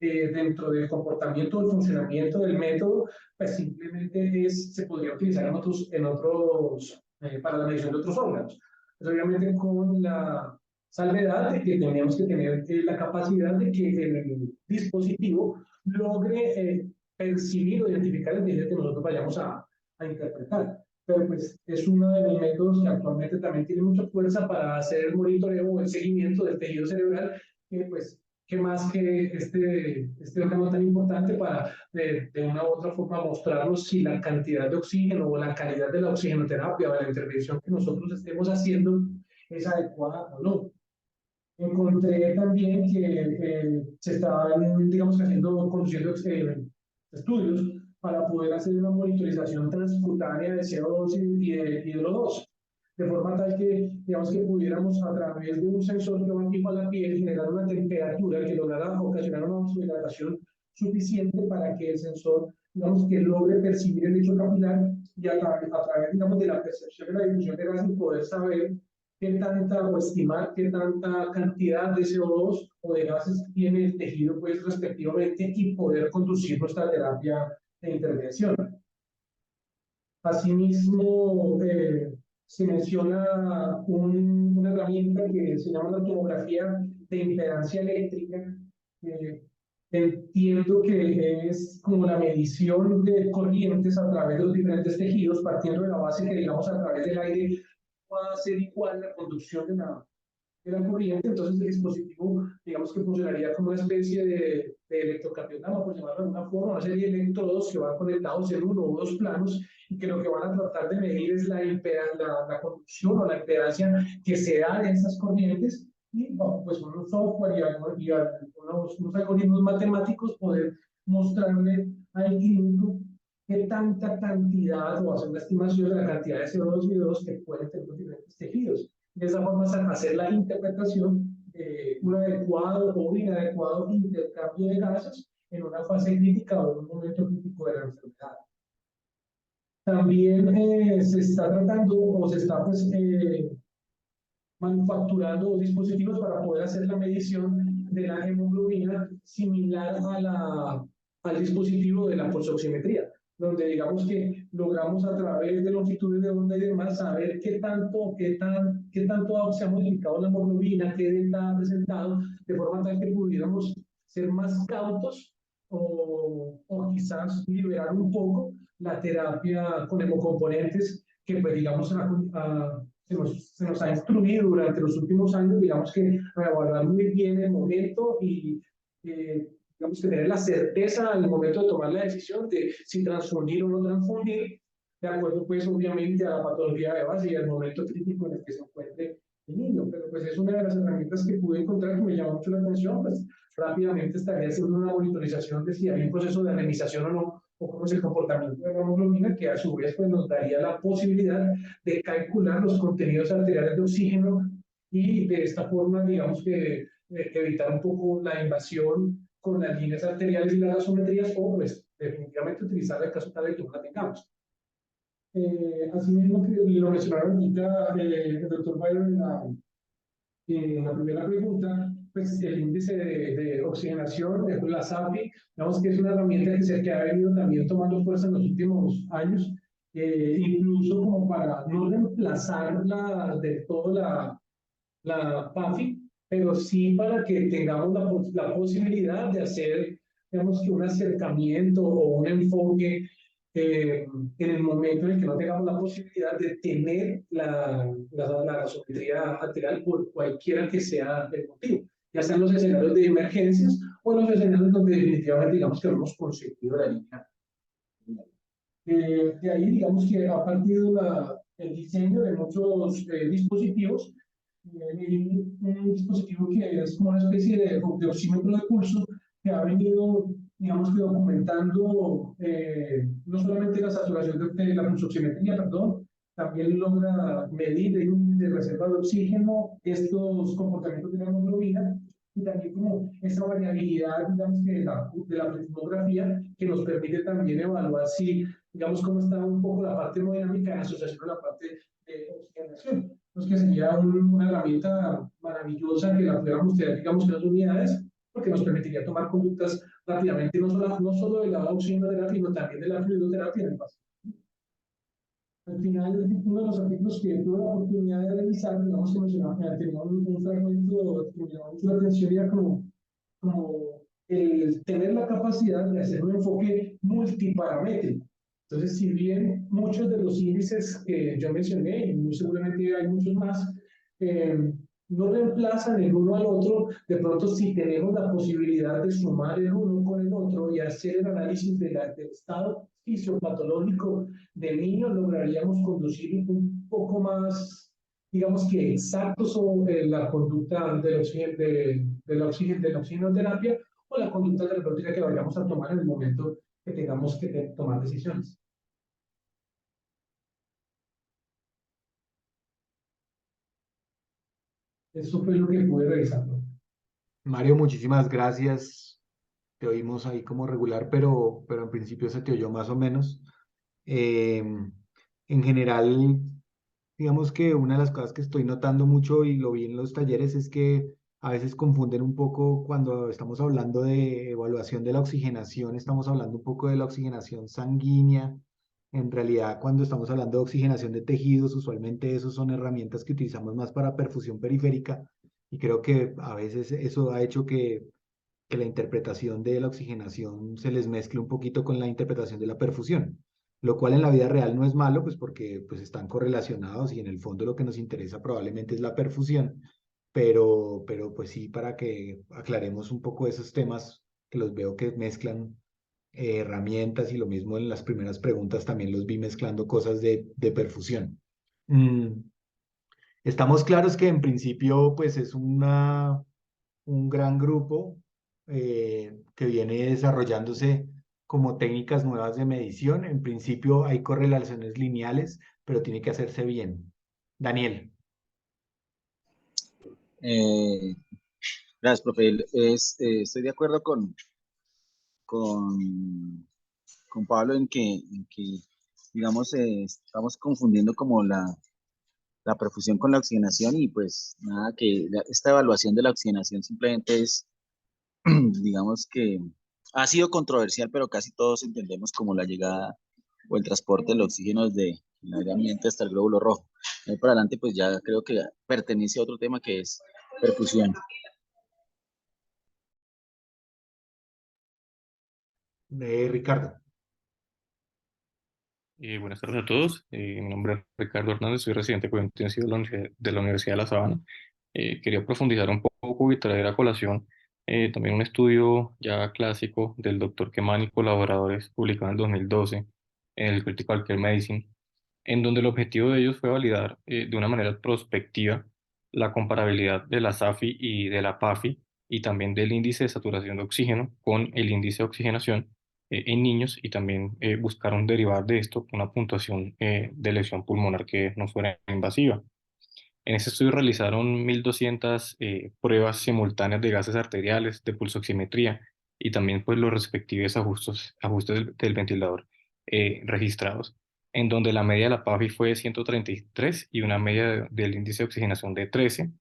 dentro del comportamiento o el funcionamiento del método, pues simplemente se podría utilizar en otros para la medición de otros órganos. Pues obviamente con la salvedad de que tenemos que tener la capacidad de que el dispositivo logre percibir o identificar el tejido que nosotros vayamos a interpretar. Pero pues es uno de los métodos que actualmente también tiene mucha fuerza para hacer el monitoreo o el seguimiento del tejido cerebral, que pues qué más que este órgano tan importante para de una u otra forma mostrarnos si la cantidad de oxígeno o la calidad de la oxigenoterapia o de la intervención que nosotros estemos haciendo es adecuada o no. Encontré también que se estaban, digamos, conduciendo estudios para poder hacer una monitorización transcutánea de CO2 y de O2, de forma tal que, digamos, que pudiéramos a través de un sensor que va fijo a la piel generar una temperatura que lograra ocasionar una vasodilatación suficiente para que el sensor, digamos, que logre percibir el hecho capilar y a través, digamos, de la percepción de la difusión de gases poder saber qué tanta o estimar qué tanta cantidad de CO2 o de gases tiene el tejido, pues, respectivamente, y poder conducir nuestra terapia de intervención. Asimismo, se menciona una herramienta que se llama la tomografía de impedancia eléctrica. Entiendo que es como la medición de corrientes a través de los diferentes tejidos, partiendo de la base que, digamos, a través del aire va a ser igual la conducción de la corriente. Entonces el dispositivo, digamos, que funcionaría como una especie de electrocardiograma, por llamarlo de alguna forma, una serie de electrodos que van conectados en uno o dos planos y que lo que van a tratar de medir es la conducción o la impedancia que se da de esas corrientes, y bajo, pues, un software y unos algoritmos matemáticos poder mostrarle al clínico qué tanta cantidad o hacer una estimación de la cantidad de CO2 y O2 que pueden tener los diferentes tejidos. De esa forma, hacer la interpretación de un adecuado o un inadecuado intercambio de gases en una fase crítica o en un momento crítico de la enfermedad. También se está tratando o se está, pues, manufacturando dispositivos para poder hacer la medición de la hemoglobina similar al dispositivo de la pulsoximetría, donde, digamos, que logramos a través de longitudes de onda y demás saber qué tanto se ha modificado la hemoglobina, qué delta ha presentado, de forma tal que pudiéramos ser más cautos o quizás liberar un poco la terapia con hemocomponentes que, pues, digamos, se nos ha instruido durante los últimos años, digamos, que a evaluar muy bien el momento y digamos, tener la certeza al momento de tomar la decisión de si transfundir o no transfundir, de acuerdo, pues, obviamente, a la patología de base y al momento crítico en el que se encuentre el niño. Pero, pues, es una de las herramientas que pude encontrar que me llamó mucho la atención. Pues rápidamente estaría haciendo una monitorización de si hay un proceso de anemización o no, o cómo es el comportamiento de la hemoglobina, que a su vez, pues, nos daría la posibilidad de calcular los contenidos arteriales de oxígeno y de esta forma, digamos, que evitar un poco la invasión con las líneas arteriales y las gasometrías, o, pues, definitivamente utilizarla en caso tal de que no la tengamos. Asimismo, que lo mencionaron ahorita el doctor Byron en la primera pregunta, pues el índice de oxigenación, la SAPI, digamos que es una herramienta que ha venido también tomando fuerza en los últimos años, incluso como para no reemplazar de todo la PAFI, pero sí para que tengamos la posibilidad de hacer, digamos, que un acercamiento o un enfoque en el momento en el que no tengamos la posibilidad de tener la gasometría arterial por cualquiera que sea el motivo, ya sea en los escenarios de emergencias o en los escenarios donde definitivamente, digamos, que no hemos conseguido la línea. De ahí, digamos, que ha partido el diseño de muchos dispositivos. Un dispositivo que es como una especie de oxímetro de pulso que ha venido, digamos, que documentando no solamente la saturación de la pulsoximetría, perdón, también logra medir el índice de reserva de oxígeno, estos comportamientos de la hemoglobina, y también como esa variabilidad, digamos, que de la plethysmografía, que nos permite también evaluar si, digamos, cómo está un poco la parte hemodinámica en asociación con la parte de oxigenación. Pues que sería una herramienta maravillosa que la pudiéramos tener, digamos, en las unidades, porque nos permitiría tomar conductas rápidamente, no solo de la oxigenoterapia, sino también de la fluidoterapia en el paciente. Al final, uno de los artículos que tuve la oportunidad de revisar, digamos, que mencionaba, tenía un fragmento que me llamó mucho la atención, y era como el tener la capacidad de hacer un enfoque multiparamétrico. Entonces, si bien muchos de los índices que yo mencioné, y muy seguramente hay muchos más, no reemplazan el uno al otro. De pronto, si tenemos la posibilidad de sumar el uno con el otro y hacer el análisis del estado fisiopatológico del niño, lograríamos conducir un poco más, digamos que exacto sobre la conducta del oxígeno, de la oxigenoterapia o la conducta terapéutica que vayamos a tomar en el momento que tengamos que tomar decisiones. Eso fue lo que pude revisar. Mario, muchísimas gracias. Te oímos ahí como regular, pero en principio se te oyó más o menos. En general, digamos que una de las cosas que estoy notando mucho y lo vi en los talleres es que a veces confunden un poco cuando estamos hablando de evaluación de la oxigenación, estamos hablando un poco de la oxigenación sanguínea. En realidad, cuando estamos hablando de oxigenación de tejidos, usualmente esos son herramientas que utilizamos más para perfusión periférica y creo que a veces eso ha hecho que la interpretación de la oxigenación se les mezcle un poquito con la interpretación de la perfusión, lo cual en la vida real no es malo, pues porque pues están correlacionados y en el fondo lo que nos interesa probablemente es la perfusión, pero pues sí, para que aclaremos un poco esos temas que los veo que mezclan herramientas y lo mismo en las primeras preguntas también los vi mezclando cosas de perfusión. Mm, Estamos claros que en principio pues es un gran grupo que viene desarrollándose como técnicas nuevas de medición. En principio hay correlaciones lineales, pero tiene que hacerse bien. Daniel. Gracias, profe. Estoy de acuerdo con, con Pablo en que digamos, estamos confundiendo como la perfusión con la oxigenación y pues nada, que esta evaluación de la oxigenación simplemente es, digamos que ha sido controversial, pero casi todos entendemos como la llegada o el transporte del oxígeno desde el aire ambiente hasta el glóbulo rojo. De ahí para adelante pues ya creo que pertenece a otro tema que es perfusión. Ricardo. Buenas tardes a todos. Mi nombre es Ricardo Hernández, soy residente de cuidado intensivo de la Universidad de La Sabana. Quería profundizar un poco y traer a colación también un estudio ya clásico del doctor Kemani y colaboradores publicado en el 2012 en el Critical Care Medicine, en donde el objetivo de ellos fue validar de una manera prospectiva la comparabilidad de la SAFI y de la PAFI y también del índice de saturación de oxígeno con el índice de oxigenación en niños y también buscaron derivar de esto una puntuación de lesión pulmonar que no fuera invasiva. En este estudio realizaron 1.200 pruebas simultáneas de gases arteriales, de pulsoximetría y también pues los respectivos ajustes del ventilador registrados, en donde la media de la PAFI fue de 133 y una media del índice de oxigenación de 13,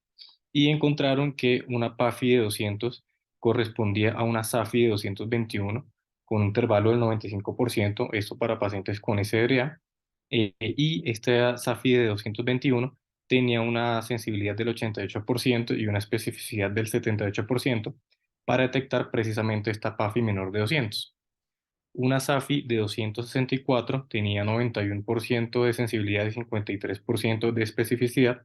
y encontraron que una PAFI de 200 correspondía a una SAFI de 221 con un intervalo del 95%, esto para pacientes con SDRA, y esta SAFI de 221 tenía una sensibilidad del 88% y una especificidad del 78% para detectar precisamente esta PAFI menor de 200. Una SAFI de 264 tenía 91% de sensibilidad y 53% de especificidad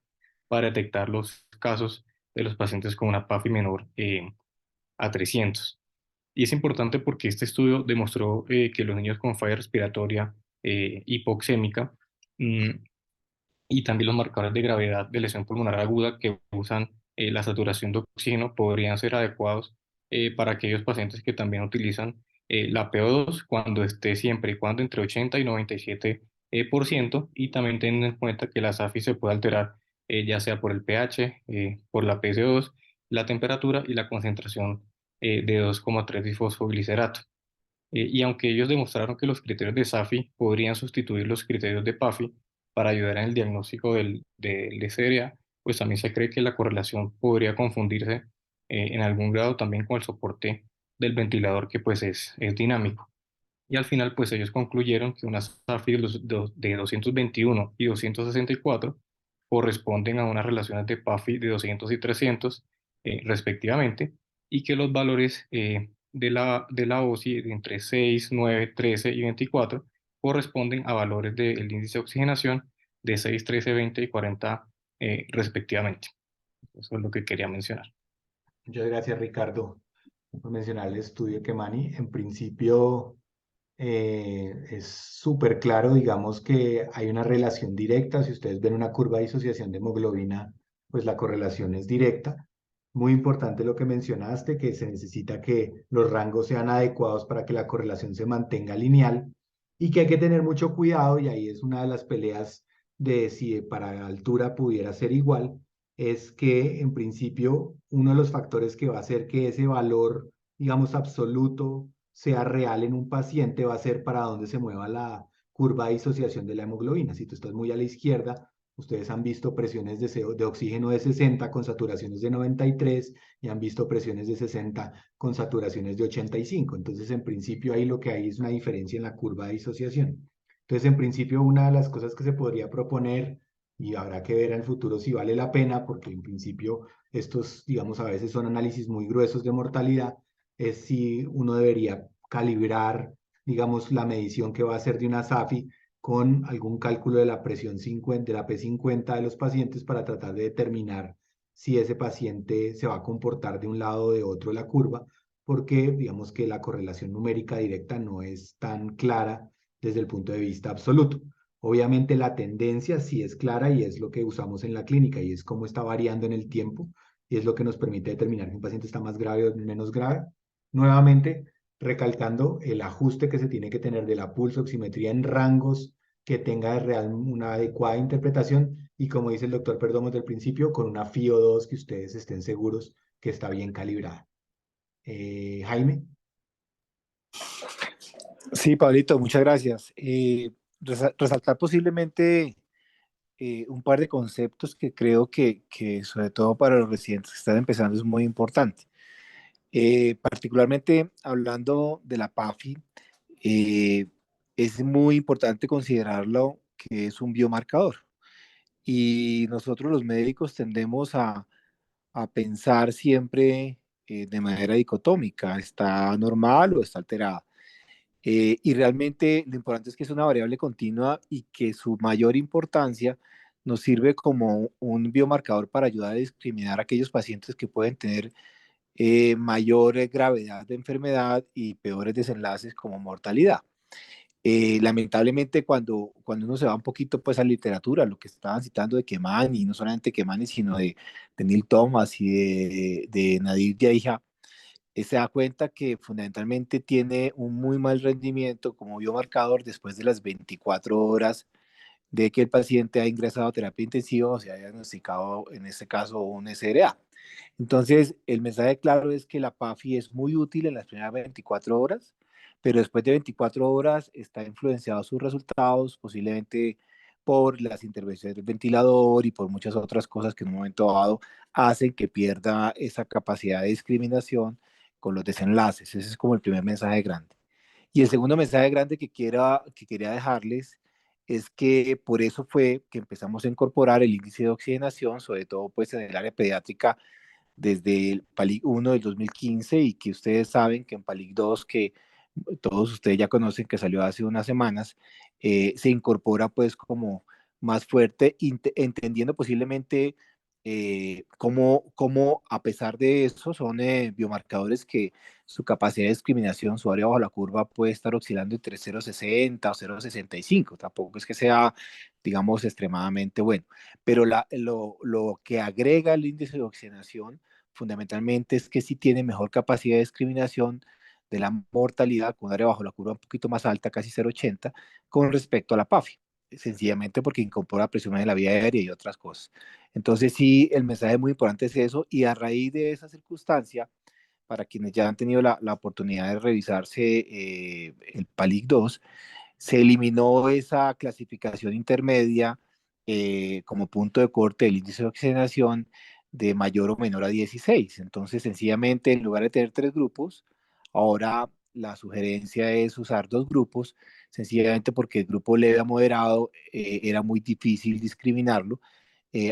para detectar los casos de los pacientes con una PAFI menor a 300. Y es importante porque este estudio demostró que los niños con falla respiratoria hipoxémica mm, y también los marcadores de gravedad de lesión pulmonar aguda que usan la saturación de oxígeno podrían ser adecuados para aquellos pacientes que también utilizan la PO2 cuando esté siempre y cuando entre 80 y 97%, y también teniendo en cuenta que la SAFI se puede alterar ya sea por el pH, por la PCO2, la temperatura y la concentración de 2,3 disfosfoglicerato. Y aunque ellos demostraron que los criterios de SAFI podrían sustituir los criterios de PAFI para ayudar en el diagnóstico del SDA, pues también se cree que la correlación podría confundirse en algún grado también con el soporte del ventilador que pues es dinámico. Y al final pues ellos concluyeron que unas SAFI de 221 y 264 corresponden a unas relaciones de PAFI de 200 y 300 respectivamente, y que los valores de la OSI de entre 6, 9, 13 y 24 corresponden a valores del índice de oxigenación de 6, 13, 20 y 40 respectivamente. Eso es lo que quería mencionar. Muchas gracias, Ricardo, por mencionar el estudio que Manny. En principio, es súper claro, digamos que hay una relación directa. Si ustedes ven una curva de disociación de hemoglobina, pues la correlación es directa. Muy importante lo que mencionaste, que se necesita que los rangos sean adecuados para que la correlación se mantenga lineal y que hay que tener mucho cuidado, y ahí es una de las peleas de si para altura pudiera ser igual, es que en principio uno de los factores que va a hacer que ese valor, digamos, absoluto sea real en un paciente va a ser para dónde se mueva la curva de disociación de la hemoglobina. Si tú estás muy a la izquierda, ustedes han visto presiones de oxígeno de 60 con saturaciones de 93 y han visto presiones de 60 con saturaciones de 85. Entonces, en principio, ahí lo que hay es una diferencia en la curva de disociación. Entonces, en principio, una de las cosas que se podría proponer, y habrá que ver en el futuro si vale la pena, porque en principio estos, digamos, a veces son análisis muy gruesos de mortalidad, es si uno debería calibrar, digamos, la medición que va a hacer de una SAFI con algún cálculo de la presión 50, de la P50 de los pacientes para tratar de determinar si ese paciente se va a comportar de un lado o de otro de la curva, porque digamos que la correlación numérica directa no es tan clara desde el punto de vista absoluto. Obviamente la tendencia sí es clara y es lo que usamos en la clínica y es cómo está variando en el tiempo y es lo que nos permite determinar que un paciente está más grave o menos grave. Nuevamente, recalcando el ajuste que se tiene que tener de la pulsoximetría en rangos que tenga una adecuada interpretación y como dice el doctor Perdomo desde el principio, con una FIO2 que ustedes estén seguros que está bien calibrada. Jaime. Sí, Pablito, muchas gracias. Resaltar posiblemente un par de conceptos que creo que sobre todo para los residentes que están empezando es muy importante. Particularmente hablando de la PAFI, es muy importante considerarlo que es un biomarcador. Y nosotros los médicos tendemos a pensar siempre de manera dicotómica, ¿está normal o está alterada? Y realmente lo importante es que es una variable continua y que su mayor importancia nos sirve como un biomarcador para ayudar a discriminar a aquellos pacientes que pueden tener mayor gravedad de enfermedad y peores desenlaces como mortalidad. Lamentablemente cuando uno se va un poquito pues a literatura, lo que estaban citando de Kemani, no solamente Kemani, sino de Neil Thomas y de Nadir Yeija, se da cuenta que fundamentalmente tiene un muy mal rendimiento como biomarcador después de las 24 horas de que el paciente ha ingresado a terapia intensiva o se ha diagnosticado en este caso un SRA. Entonces, el mensaje claro es que la PAFI es muy útil en las primeras 24 horas, pero después de 24 horas está influenciado sus resultados, posiblemente por las intervenciones del ventilador y por muchas otras cosas que en un momento dado hacen que pierda esa capacidad de discriminación con los desenlaces. Ese es como el primer mensaje grande. Y el segundo mensaje grande que quería dejarles es que por eso fue que empezamos a incorporar el índice de oxigenación, sobre todo pues en el área pediátrica, desde el PALIC 1 del 2015 y que ustedes saben que en PALIC 2, que todos ustedes ya conocen que salió hace unas semanas, se incorpora pues como más fuerte, entendiendo posiblemente cómo a pesar de eso son biomarcadores que su capacidad de discriminación, su área bajo la curva puede estar oscilando entre 0,60 o 0,65, tampoco es que sea, digamos, extremadamente bueno, pero lo que agrega el índice de oxigenación fundamentalmente es que sí tiene mejor capacidad de discriminación de la mortalidad con un área bajo la curva un poquito más alta, casi 0,80, con respecto a la PAFI, sencillamente porque incorpora presión en la vía aérea y otras cosas. Entonces sí, el mensaje muy importante es eso, y a raíz de esa circunstancia, para quienes ya han tenido la oportunidad de revisarse el PALIC 2, se eliminó esa clasificación intermedia como punto de corte del índice de oxigenación de mayor o menor a 16. Entonces, sencillamente, en lugar de tener 3 grupos, ahora la sugerencia es usar 2 grupos, sencillamente porque el grupo leve a moderado era muy difícil discriminarlo,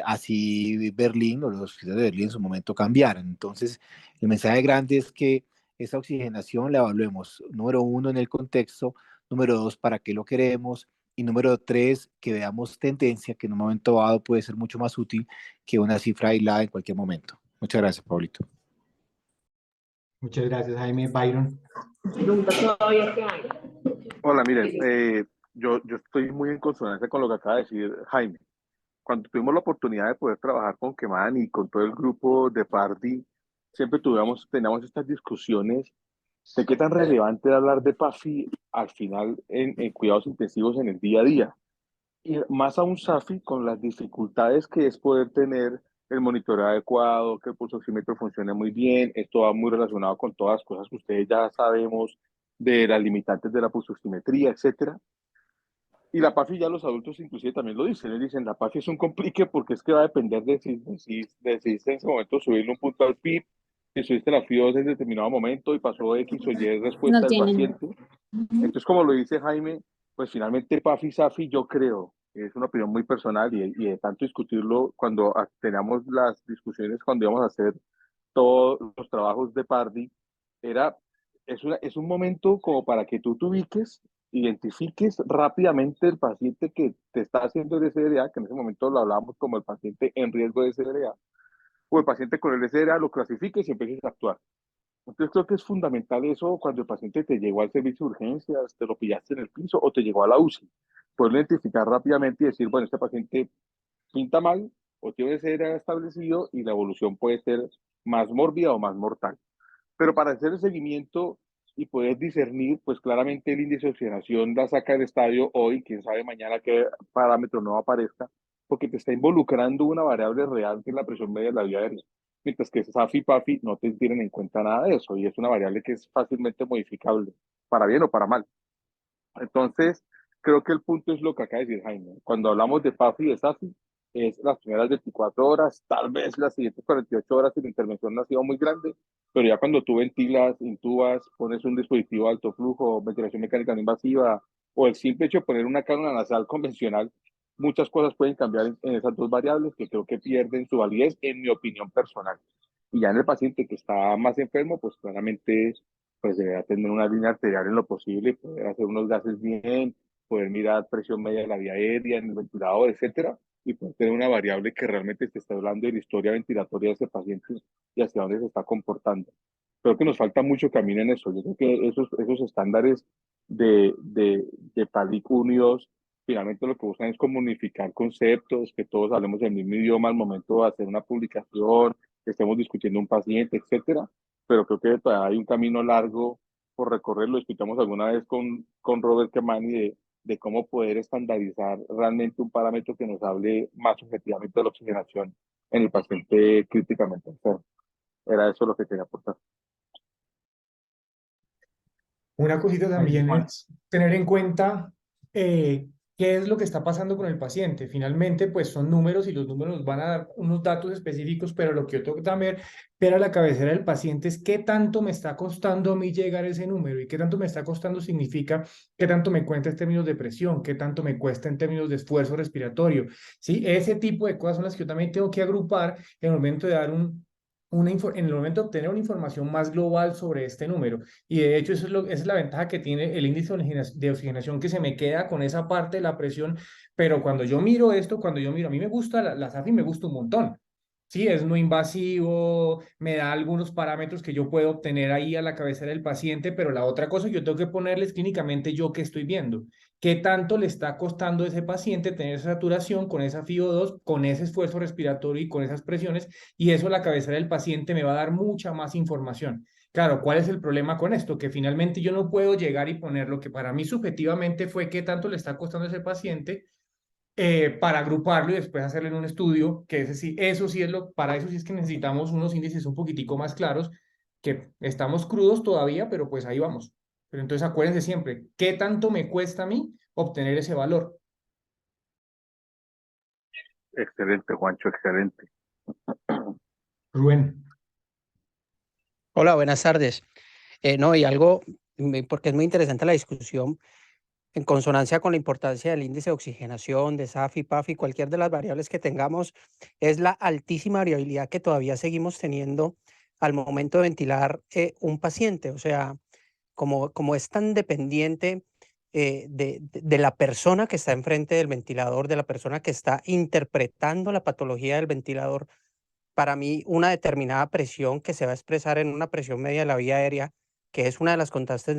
así Berlín o los hospitales de Berlín en su momento cambiaran. Entonces, el mensaje grande es que esa oxigenación la evaluemos, número 1, en el contexto, número 2, para qué lo queremos, Y número 3, que veamos tendencia, que en un momento dado puede ser mucho más útil que una cifra aislada en cualquier momento. Muchas gracias, Pablito. Muchas gracias, Jaime. Byron. Hola, miren, yo estoy muy en consonancia con lo que acaba de decir Jaime. Cuando tuvimos la oportunidad de poder trabajar con Keman y con todo el grupo de Party, siempre teníamos estas discusiones de qué tan relevante era hablar de PAFI al final en cuidados intensivos en el día a día. Y más aún SAFI con las dificultades que es poder tener el monitoreo adecuado, que el pulso oxímetro funcione muy bien. Esto va muy relacionado con todas las cosas que ustedes ya sabemos de las limitantes de la pulsoximetría, etcétera. Y la PAFI ya los adultos inclusive también lo dicen. Ellos dicen, la PAFI es un complique porque es que va a depender de si decidiste en ese momento subirle un punto al PIB, si subiste la FIO2 en determinado momento y pasó X o Y respuesta No del tienen. paciente. Entonces, como lo dice Jaime, pues finalmente PAFI, SAFI, yo creo, es una opinión muy personal y de tanto discutirlo cuando teníamos las discusiones, cuando íbamos a hacer todos los trabajos de Pardi, es un momento como para que tú te ubiques, identifiques rápidamente el paciente que te está haciendo el SDA, que en ese momento lo hablábamos como el paciente en riesgo de SDA, o el paciente con el SDA, lo clasifiques y empieces a actuar. Entonces creo que es fundamental eso cuando el paciente te llegó al servicio de urgencias, te lo pillaste en el piso o te llegó a la UCI. Poder identificar rápidamente y decir, bueno, este paciente pinta mal o tiene SDA establecido y la evolución puede ser más mórbida o más mortal. Pero para hacer el seguimiento y poder discernir, pues claramente el índice de oxigenación la saca del estadio hoy, quién sabe mañana qué parámetro nuevo aparezca, porque te está involucrando una variable real que es la presión media de la vía aérea. Mientras que SAFI y PAFI no te tienen en cuenta nada de eso y es una variable que es fácilmente modificable, para bien o para mal. Entonces, creo que el punto es lo que acaba de decir Jaime. Cuando hablamos de PAFI y de SAFI, es las primeras 24 horas, tal vez las siguientes 48 horas si la intervención no ha sido muy grande, pero ya cuando tú ventilas, intubas, pones un dispositivo de alto flujo, ventilación mecánica no invasiva, o el simple hecho de poner una cánula nasal convencional, muchas cosas pueden cambiar en esas dos variables que creo que pierden su validez, en mi opinión personal. Y ya en el paciente que está más enfermo, pues claramente pues deberá tener una línea arterial en lo posible, poder hacer unos gases bien, poder mirar presión media de la vía aérea, en el ventilador, etcétera, y poder tener una variable que realmente te esté hablando de la historia ventilatoria de ese paciente y hacia dónde se está comportando. Creo que nos falta mucho camino en eso. Yo creo que esos estándares de PALIC unidos finalmente lo que buscan es comunicar conceptos, que todos hablemos el mismo idioma al momento de hacer una publicación, que estemos discutiendo un paciente, etcétera, pero creo que todavía hay un camino largo por recorrer. Lo explicamos alguna vez con Robert Kemani de cómo poder estandarizar realmente un parámetro que nos hable más objetivamente de la oxigenación en el paciente críticamente enfermo. Era eso lo que quería aportar. Una cosita también es tener en cuenta qué es lo que está pasando con el paciente. Finalmente, pues son números y los números van a dar unos datos específicos, pero lo que yo tengo que también ver a la cabecera del paciente es qué tanto me está costando a mí llegar a ese número y qué tanto me está costando significa qué tanto me cuesta en términos de presión, qué tanto me cuesta en términos de esfuerzo respiratorio. ¿Sí? Ese tipo de cosas son las que yo también tengo que agrupar en el momento de dar en el momento de obtener una información más global sobre este número. Y de hecho, esa es la ventaja que tiene el índice de oxigenación, que se me queda con esa parte de la presión. Pero cuando yo miro esto, a mí me gusta la SAFI, me gusta un montón. Sí, es no invasivo, me da algunos parámetros que yo puedo obtener ahí a la cabecera del paciente, pero la otra cosa que yo tengo que ponerles clínicamente yo que estoy viendo, qué tanto le está costando a ese paciente tener esa saturación con esa FIO2, con ese esfuerzo respiratorio y con esas presiones, y eso a la cabecera del paciente me va a dar mucha más información. Claro, ¿cuál es el problema con esto? Que finalmente yo no puedo llegar y poner lo que para mí subjetivamente fue qué tanto le está costando a ese paciente para agruparlo y después hacerlo en un estudio, que ese sí, para eso sí es que necesitamos unos índices un poquitico más claros, que estamos crudos todavía, pero pues ahí vamos. Pero entonces acuérdense siempre, ¿qué tanto me cuesta a mí obtener ese valor? Excelente, Juancho, excelente. Rubén. Hola, buenas tardes. No, y algo, porque es muy interesante la discusión, en consonancia con la importancia del índice de oxigenación, de SAFI, PAFI, cualquier de las variables que tengamos, es la altísima variabilidad que todavía seguimos teniendo al momento de ventilar un paciente. O sea, como es tan dependiente de la persona que está enfrente del ventilador, de la persona que está interpretando la patología del ventilador. Para mí, una determinada presión que se va a expresar en una presión media de la vía aérea, que es una de las constantes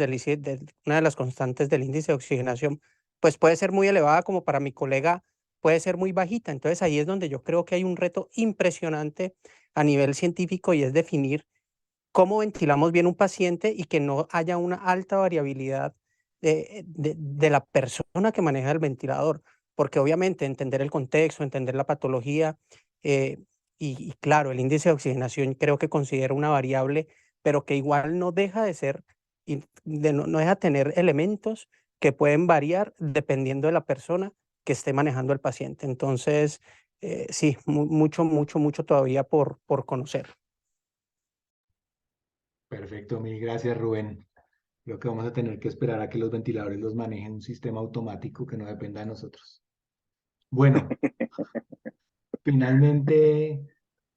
una de las constantes del índice de oxigenación, pues puede ser muy elevada, como para mi colega puede ser muy bajita. Entonces ahí es donde yo creo que hay un reto impresionante a nivel científico, y es definir cómo ventilamos bien un paciente y que no haya una alta variabilidad de la persona que maneja el ventilador, porque obviamente entender el contexto, entender la patología, eh, y claro, el índice de oxigenación creo que considera una variable, pero que igual no deja de ser, no deja de tener elementos que pueden variar dependiendo de la persona que esté manejando el paciente. Entonces, sí, mucho todavía por conocer. Perfecto, mil gracias, Rubén. Creo que vamos a tener que esperar a que los ventiladores los maneje un sistema automático que no dependa de nosotros. Bueno, finalmente,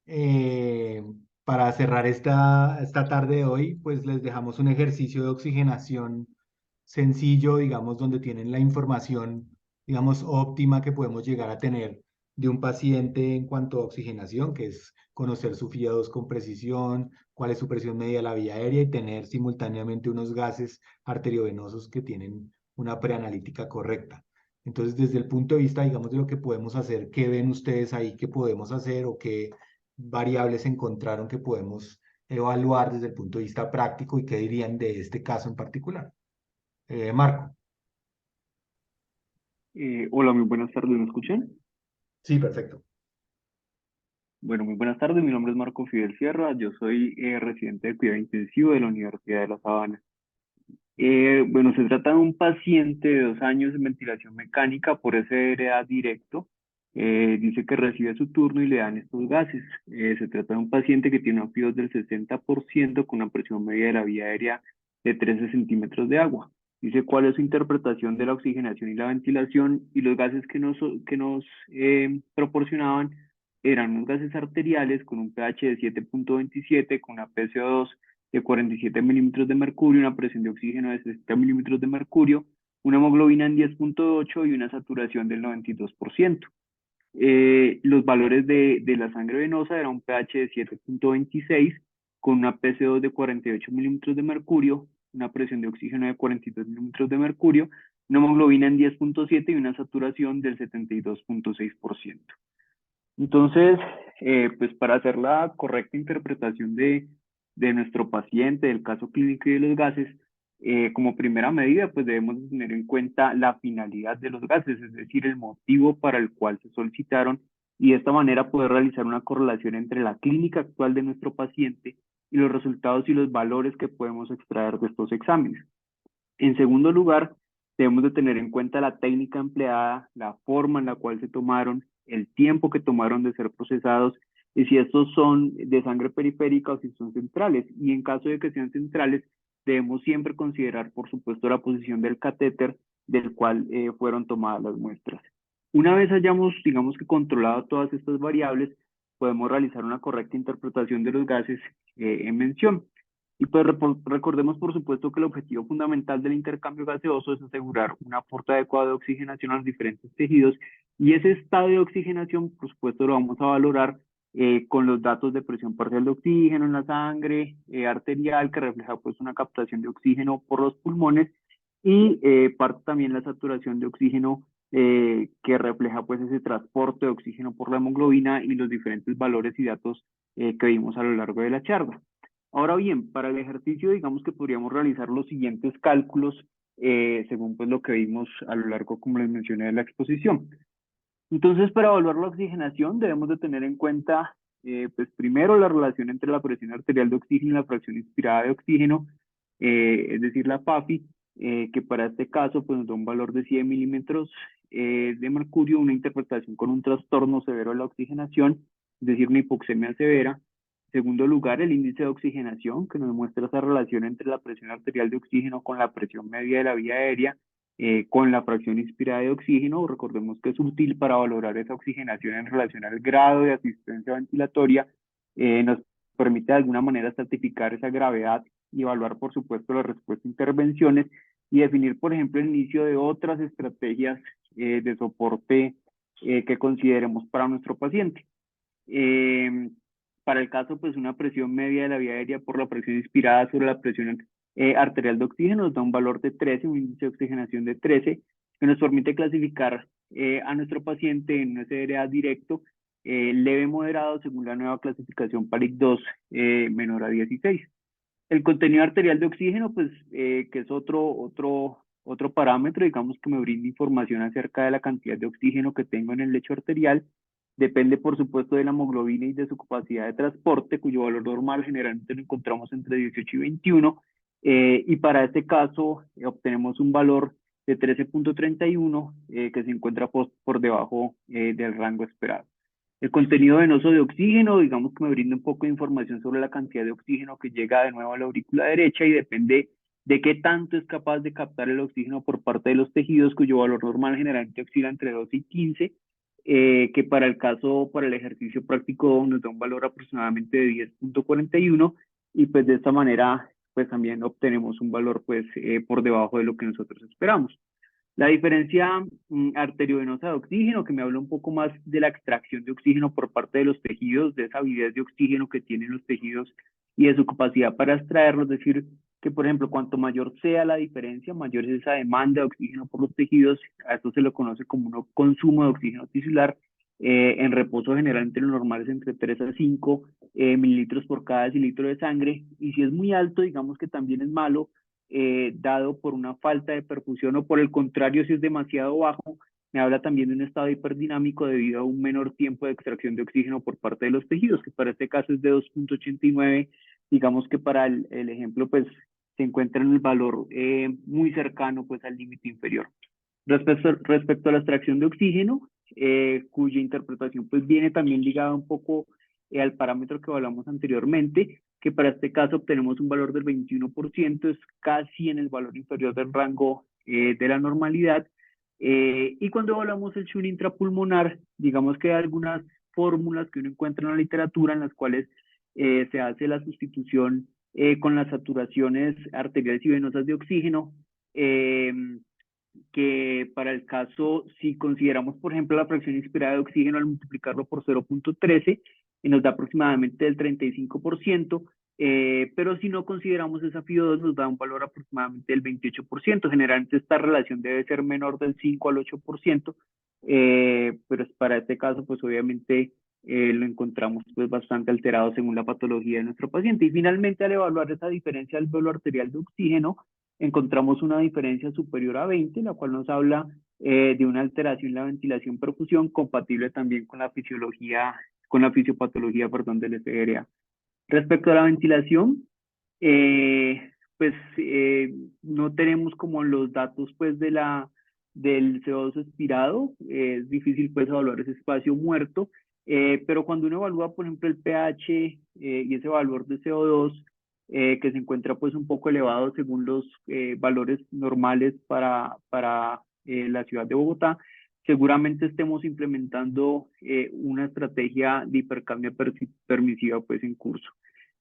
eh, para cerrar esta tarde de hoy, pues les dejamos un ejercicio de oxigenación sencillo, digamos, donde tienen la información, digamos, óptima que podemos llegar a tener de un paciente en cuanto a oxigenación, que es conocer su FIA2 con precisión, cuál es su presión media de la vía aérea y tener simultáneamente unos gases arteriovenosos que tienen una preanalítica correcta. Entonces, desde el punto de vista, digamos, de lo que podemos hacer, ¿qué ven ustedes ahí que podemos hacer o qué variables encontraron que podemos evaluar desde el punto de vista práctico y qué dirían de este caso en particular? Marco. Hola, muy buenas tardes, ¿me escuchan? Sí, perfecto. Bueno, muy buenas tardes, mi nombre es Marco Fidel Sierra, yo soy residente de cuidado intensivo de la Universidad de La Sabana. Bueno, se trata de un paciente de 2 años en ventilación mecánica por SRA directo. Dice que recibe su turno y le dan estos gases. Se trata de un paciente que tiene un FIO2 del 60% con una presión media de la vía aérea de 13 centímetros de agua. Dice cuál es su interpretación de la oxigenación y la ventilación, y los gases que nos proporcionaban eran unos gases arteriales con un pH de 7.27, con una PCO2 de 47 milímetros de mercurio, una presión de oxígeno de 60 milímetros de mercurio, una hemoglobina en 10.8 y una saturación del 92%. Los valores de la sangre venosa era un pH de 7.26 con una PCO2 de 48 milímetros de mercurio, una presión de oxígeno de 42 milímetros de mercurio, una hemoglobina en 10.7 y una saturación del 72.6%. Entonces, pues para hacer la correcta interpretación de nuestro paciente, del caso clínico y de los gases, como primera medida, pues debemos tener en cuenta la finalidad de los gases, es decir, el motivo para el cual se solicitaron, y de esta manera poder realizar una correlación entre la clínica actual de nuestro paciente y los resultados y los valores que podemos extraer de estos exámenes. En segundo lugar, debemos de tener en cuenta la técnica empleada, la forma en la cual se tomaron, el tiempo que tomaron de ser procesados, y si estos son de sangre periférica o si son centrales. Y en caso de que sean centrales, debemos siempre considerar, por supuesto, la posición del catéter del cual fueron tomadas las muestras. Una vez hayamos, digamos que controlado todas estas variables, podemos realizar una correcta interpretación de los gases en mención. Y pues recordemos, por supuesto, que el objetivo fundamental del intercambio gaseoso es asegurar un aporte adecuado de oxigenación a los diferentes tejidos, y ese estado de oxigenación, por supuesto, lo vamos a valorar con los datos de presión parcial de oxígeno en la sangre arterial, que refleja pues una captación de oxígeno por los pulmones, y parte también la saturación de oxígeno que refleja pues ese transporte de oxígeno por la hemoglobina, y los diferentes valores y datos que vimos a lo largo de la charla. Ahora bien, para el ejercicio, digamos que podríamos realizar los siguientes cálculos según pues lo que vimos a lo largo, como les mencioné, de la exposición. Entonces, para evaluar la oxigenación debemos de tener en cuenta, pues primero, la relación entre la presión arterial de oxígeno y la fracción inspirada de oxígeno, es decir, la PAFI, que para este caso pues nos da un valor de 100 milímetros de mercurio, una interpretación con un trastorno severo de la oxigenación, es decir, una hipoxemia severa. En segundo lugar, el índice de oxigenación, que nos muestra esa relación entre la presión arterial de oxígeno con la presión media de la vía aérea, con la fracción inspirada de oxígeno. Recordemos que es útil para valorar esa oxigenación en relación al grado de asistencia ventilatoria. Nos permite de alguna manera estratificar esa gravedad y evaluar, por supuesto, la respuesta a intervenciones. y definir, por ejemplo, el inicio de otras estrategias de soporte que consideremos para nuestro paciente. Para el caso, pues una presión media de la vía aérea por la presión inspirada sobre la presión arterial de oxígeno nos da un valor de 13, un índice de oxigenación de 13, que nos permite clasificar a nuestro paciente en un SDRA directo, leve moderado, según la nueva clasificación PALIC-2, menor a 16. El contenido arterial de oxígeno, pues, que es otro parámetro, digamos, que me brinda información acerca de la cantidad de oxígeno que tengo en el lecho arterial. Depende, por supuesto, de la hemoglobina y de su capacidad de transporte, cuyo valor normal generalmente lo encontramos entre 18 y 21. Y para este caso, obtenemos un valor de 13.31, que se encuentra por debajo del rango esperado. El contenido venoso de oxígeno, digamos que me brinda un poco de información sobre la cantidad de oxígeno que llega de nuevo a la aurícula derecha, y depende de qué tanto es capaz de captar el oxígeno por parte de los tejidos, cuyo valor normal generalmente oscila entre 12 y 15, que para el ejercicio práctico nos da un valor aproximadamente de 10.41, y pues de esta manera pues también obtenemos un valor pues por debajo de lo que nosotros esperamos. La diferencia arteriovenosa de oxígeno, que me habla un poco más de la extracción de oxígeno por parte de los tejidos, de esa avidez de oxígeno que tienen los tejidos y de su capacidad para extraerlo. Es decir, que por ejemplo, cuanto mayor sea la diferencia, mayor es esa demanda de oxígeno por los tejidos. A esto se lo conoce como un consumo de oxígeno tisular. En reposo generalmente lo normal es entre 3 a 5 mililitros por cada decilitro de sangre, y si es muy alto, digamos que también es malo, dado por una falta de perfusión, o por el contrario, si es demasiado bajo, me habla también de un estado hiperdinámico debido a un menor tiempo de extracción de oxígeno por parte de los tejidos, que para este caso es de 2.89. Digamos que para el ejemplo, pues se encuentra en el valor muy cercano pues al límite inferior. Respecto a la extracción de oxígeno, cuya interpretación pues viene también ligada un poco al parámetro que hablamos anteriormente, que para este caso obtenemos un valor del 21%, es casi en el valor inferior del rango de la normalidad. Y cuando evaluamos el shunt intrapulmonar, digamos que hay algunas fórmulas que uno encuentra en la literatura en las cuales se hace la sustitución con las saturaciones arteriales y venosas de oxígeno, que para el caso, si consideramos, por ejemplo, la fracción inspirada de oxígeno al multiplicarlo por 0.13, nos da aproximadamente el 35%, pero si no consideramos esa FIO2 nos da un valor aproximadamente del 28%. Generalmente esta relación debe ser menor del 5 al 8%, pero para este caso, pues obviamente lo encontramos pues bastante alterado según la patología de nuestro paciente. Y finalmente, al evaluar esa diferencia del velo arterial de oxígeno, encontramos una diferencia superior a 20, la cual nos habla de una alteración en la ventilación-perfusión, compatible también con la fisiopatología, perdón, del SDRA. Respecto a la ventilación, pues no tenemos como los datos pues del CO2 expirado, es difícil pues evaluar ese espacio muerto, pero cuando uno evalúa, por ejemplo, el pH y ese valor de CO2, que se encuentra pues un poco elevado según los valores normales para la ciudad de Bogotá, seguramente estemos implementando una estrategia de hipercapnia permisiva pues en curso.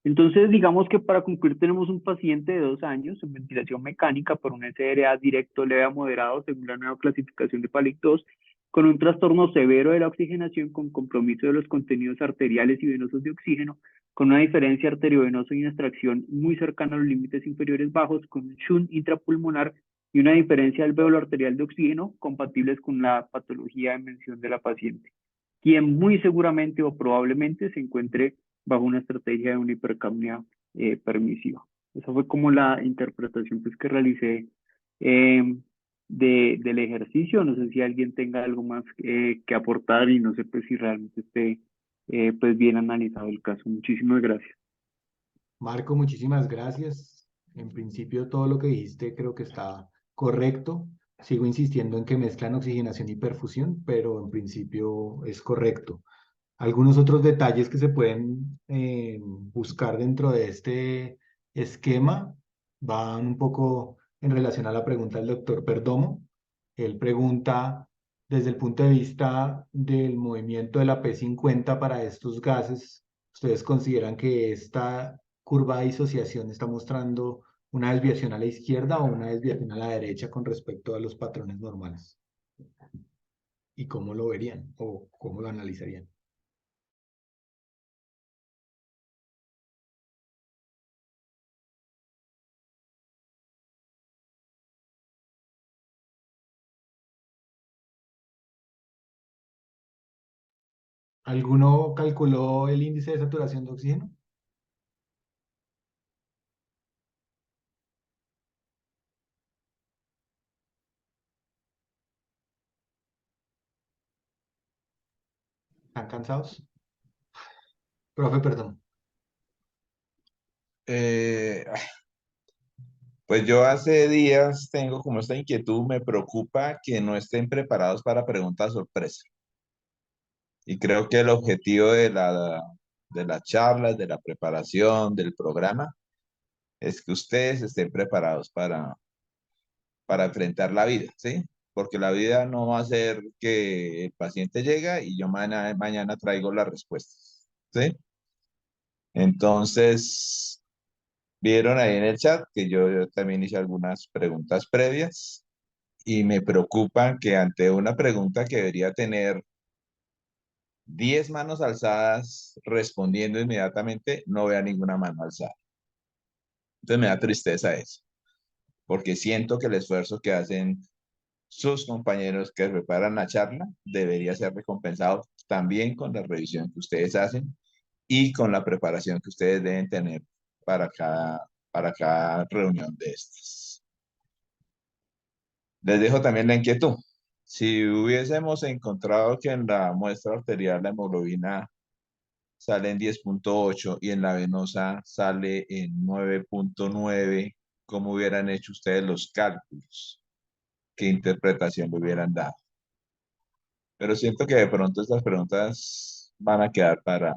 Entonces, digamos que para concluir, tenemos un paciente de 2 años en ventilación mecánica por un SDRA directo leve a moderado según la nueva clasificación de PALIC-2, con un trastorno severo de la oxigenación, con compromiso de los contenidos arteriales y venosos de oxígeno, con una diferencia arteriovenosa y una extracción muy cercana a los límites inferiores bajos, con un shunt intrapulmonar y una diferencia del velo arterial de oxígeno compatibles con la patología de mención de la paciente, quien muy seguramente o probablemente se encuentre bajo una estrategia de una hipercapnia permisiva. Esa fue como la interpretación pues, que realicé del ejercicio. No sé si alguien tenga algo más que aportar, y no sé pues si realmente esté pues bien analizado el caso. Muchísimas gracias. Marco, muchísimas gracias. En principio todo lo que dijiste creo que está correcto. Sigo insistiendo en que mezclan oxigenación y perfusión, pero en principio es correcto. Algunos otros detalles que se pueden buscar dentro de este esquema van un poco en relación a la pregunta del doctor Perdomo. Él pregunta desde el punto de vista del movimiento de la P50 para estos gases, ¿ustedes consideran que esta curva de disociación está mostrando una desviación a la izquierda o una desviación a la derecha con respecto a los patrones normales. ¿Y cómo lo verían o cómo lo analizarían? ¿Alguno calculó el índice de saturación de oxígeno? ¿Están cansados? Profe, perdón. Eh, pues yo hace días tengo como esta inquietud, me preocupa que no estén preparados para preguntas sorpresa. Y creo que el objetivo de las charlas, de la preparación, del programa, es que ustedes estén preparados para enfrentar la vida, ¿sí? Porque la vida no va a ser que el paciente llega y yo mañana traigo las respuestas, ¿sí? Entonces, vieron ahí en el chat que yo también hice algunas preguntas previas y me preocupa que ante una pregunta que debería tener 10 manos alzadas respondiendo inmediatamente, no vea ninguna mano alzada. Entonces me da tristeza eso, porque siento que el esfuerzo que hacen sus compañeros que preparan la charla debería ser recompensado también con la revisión que ustedes hacen y con la preparación que ustedes deben tener para cada reunión de estas. Les dejo también la inquietud. Si hubiésemos encontrado que en la muestra arterial la hemoglobina sale en 10.8 y en la venosa sale en 9.9, ¿cómo hubieran hecho ustedes los cálculos? ¿Qué interpretación le hubieran dado? Pero siento que de pronto estas preguntas van a quedar para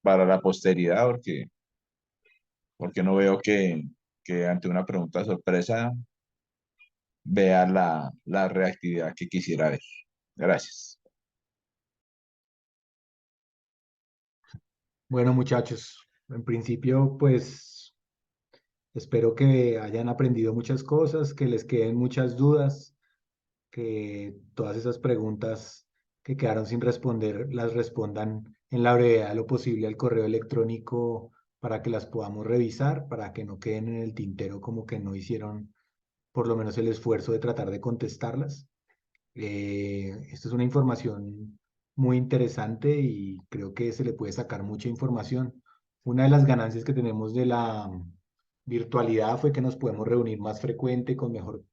la posteridad porque no veo que ante una pregunta sorpresa vea la reactividad que quisiera ver. Gracias. Bueno, muchachos, en principio, pues espero que hayan aprendido muchas cosas, que les queden muchas dudas, que todas esas preguntas que quedaron sin responder las respondan en la brevedad de lo posible al correo electrónico para que las podamos revisar, para que no queden en el tintero como que no hicieron por lo menos el esfuerzo de tratar de contestarlas. Esto es una información muy interesante y creo que se le puede sacar mucha información. Una de las ganancias que tenemos de la virtualidad fue que nos podemos reunir más frecuente, con mejor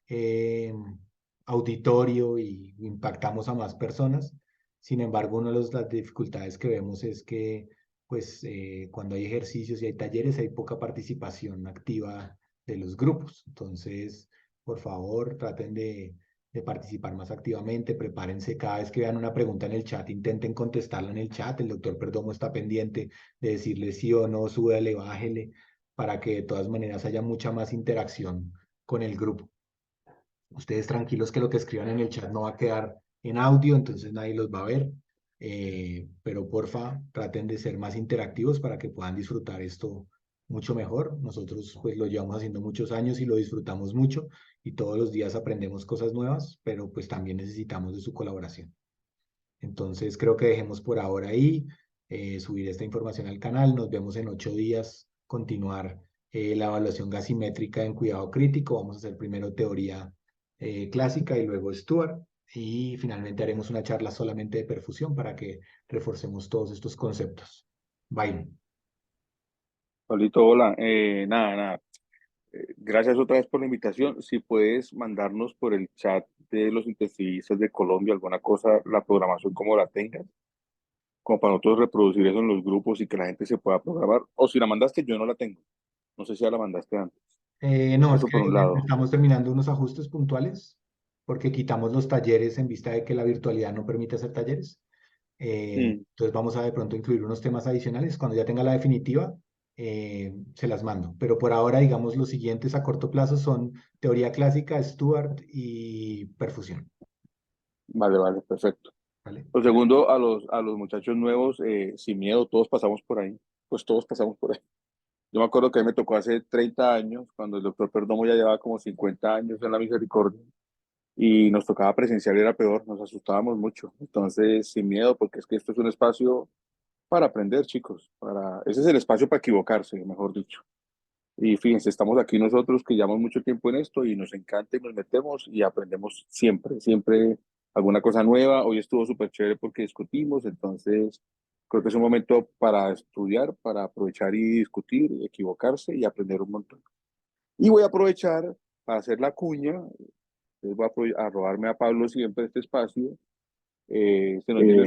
eh, auditorio y impactamos a más personas. Sin embargo, una de las dificultades que vemos es que pues, cuando hay ejercicios y hay talleres hay poca participación activa de los grupos. Entonces, por favor, traten de participar más activamente, prepárense cada vez que vean una pregunta en el chat, intenten contestarla en el chat. El doctor Perdomo está pendiente de decirle sí o no, súbele, bájele, para que de todas maneras haya mucha más interacción con el grupo. Ustedes tranquilos que lo que escriban en el chat no va a quedar en audio, entonces nadie los va a ver. Pero porfa, traten de ser más interactivos para que puedan disfrutar esto mucho mejor. Nosotros pues lo llevamos haciendo muchos años y lo disfrutamos mucho y todos los días aprendemos cosas nuevas, pero pues también necesitamos de su colaboración. Entonces creo que dejemos por ahora ahí, subir esta información al canal. Nos vemos en 8 días, continuar la evaluación gasimétrica en cuidado crítico. Vamos a hacer primero teoría clásica y luego Stuart. Y finalmente haremos una charla solamente de perfusión para que reforcemos todos estos conceptos. Bye. Pablito, hola. Nada. Gracias otra vez por la invitación. Si puedes mandarnos por el chat de los intensivistas de Colombia alguna cosa, la programación como la tengas, como para nosotros reproducir eso en los grupos y que la gente se pueda programar. O si la mandaste, yo no la tengo. No sé si ya la mandaste antes. No, es Eso que por un lado. estamos terminando unos ajustes puntuales porque quitamos los talleres en vista de que la virtualidad no permite hacer talleres. Mm, Entonces vamos a de pronto incluir unos temas adicionales. Cuando ya tenga la definitiva, se las mando. Pero por ahora, digamos, los siguientes a corto plazo son teoría clásica, Stuart y perfusión. vale, perfecto. ¿Vale? Lo segundo, a los muchachos nuevos, sin miedo, todos pasamos por ahí. Pues todos pasamos por ahí. Yo me acuerdo que a mí me tocó hace 30 años, cuando el doctor Perdomo ya llevaba como 50 años en la Misericordia, y nos tocaba presenciar, era peor, nos asustábamos mucho. Entonces, sin miedo, porque es que esto es un espacio para aprender, chicos. Ese es el espacio para equivocarse, mejor dicho. Y fíjense, estamos aquí nosotros que llevamos mucho tiempo en esto y nos encanta y nos metemos y aprendemos siempre, siempre alguna cosa nueva. Hoy estuvo súper chévere porque discutimos, entonces creo que es un momento para estudiar, para aprovechar y discutir, equivocarse y aprender un montón. Y voy a aprovechar para hacer la cuña, voy a robarme a Pablo siempre este espacio. Se nos viene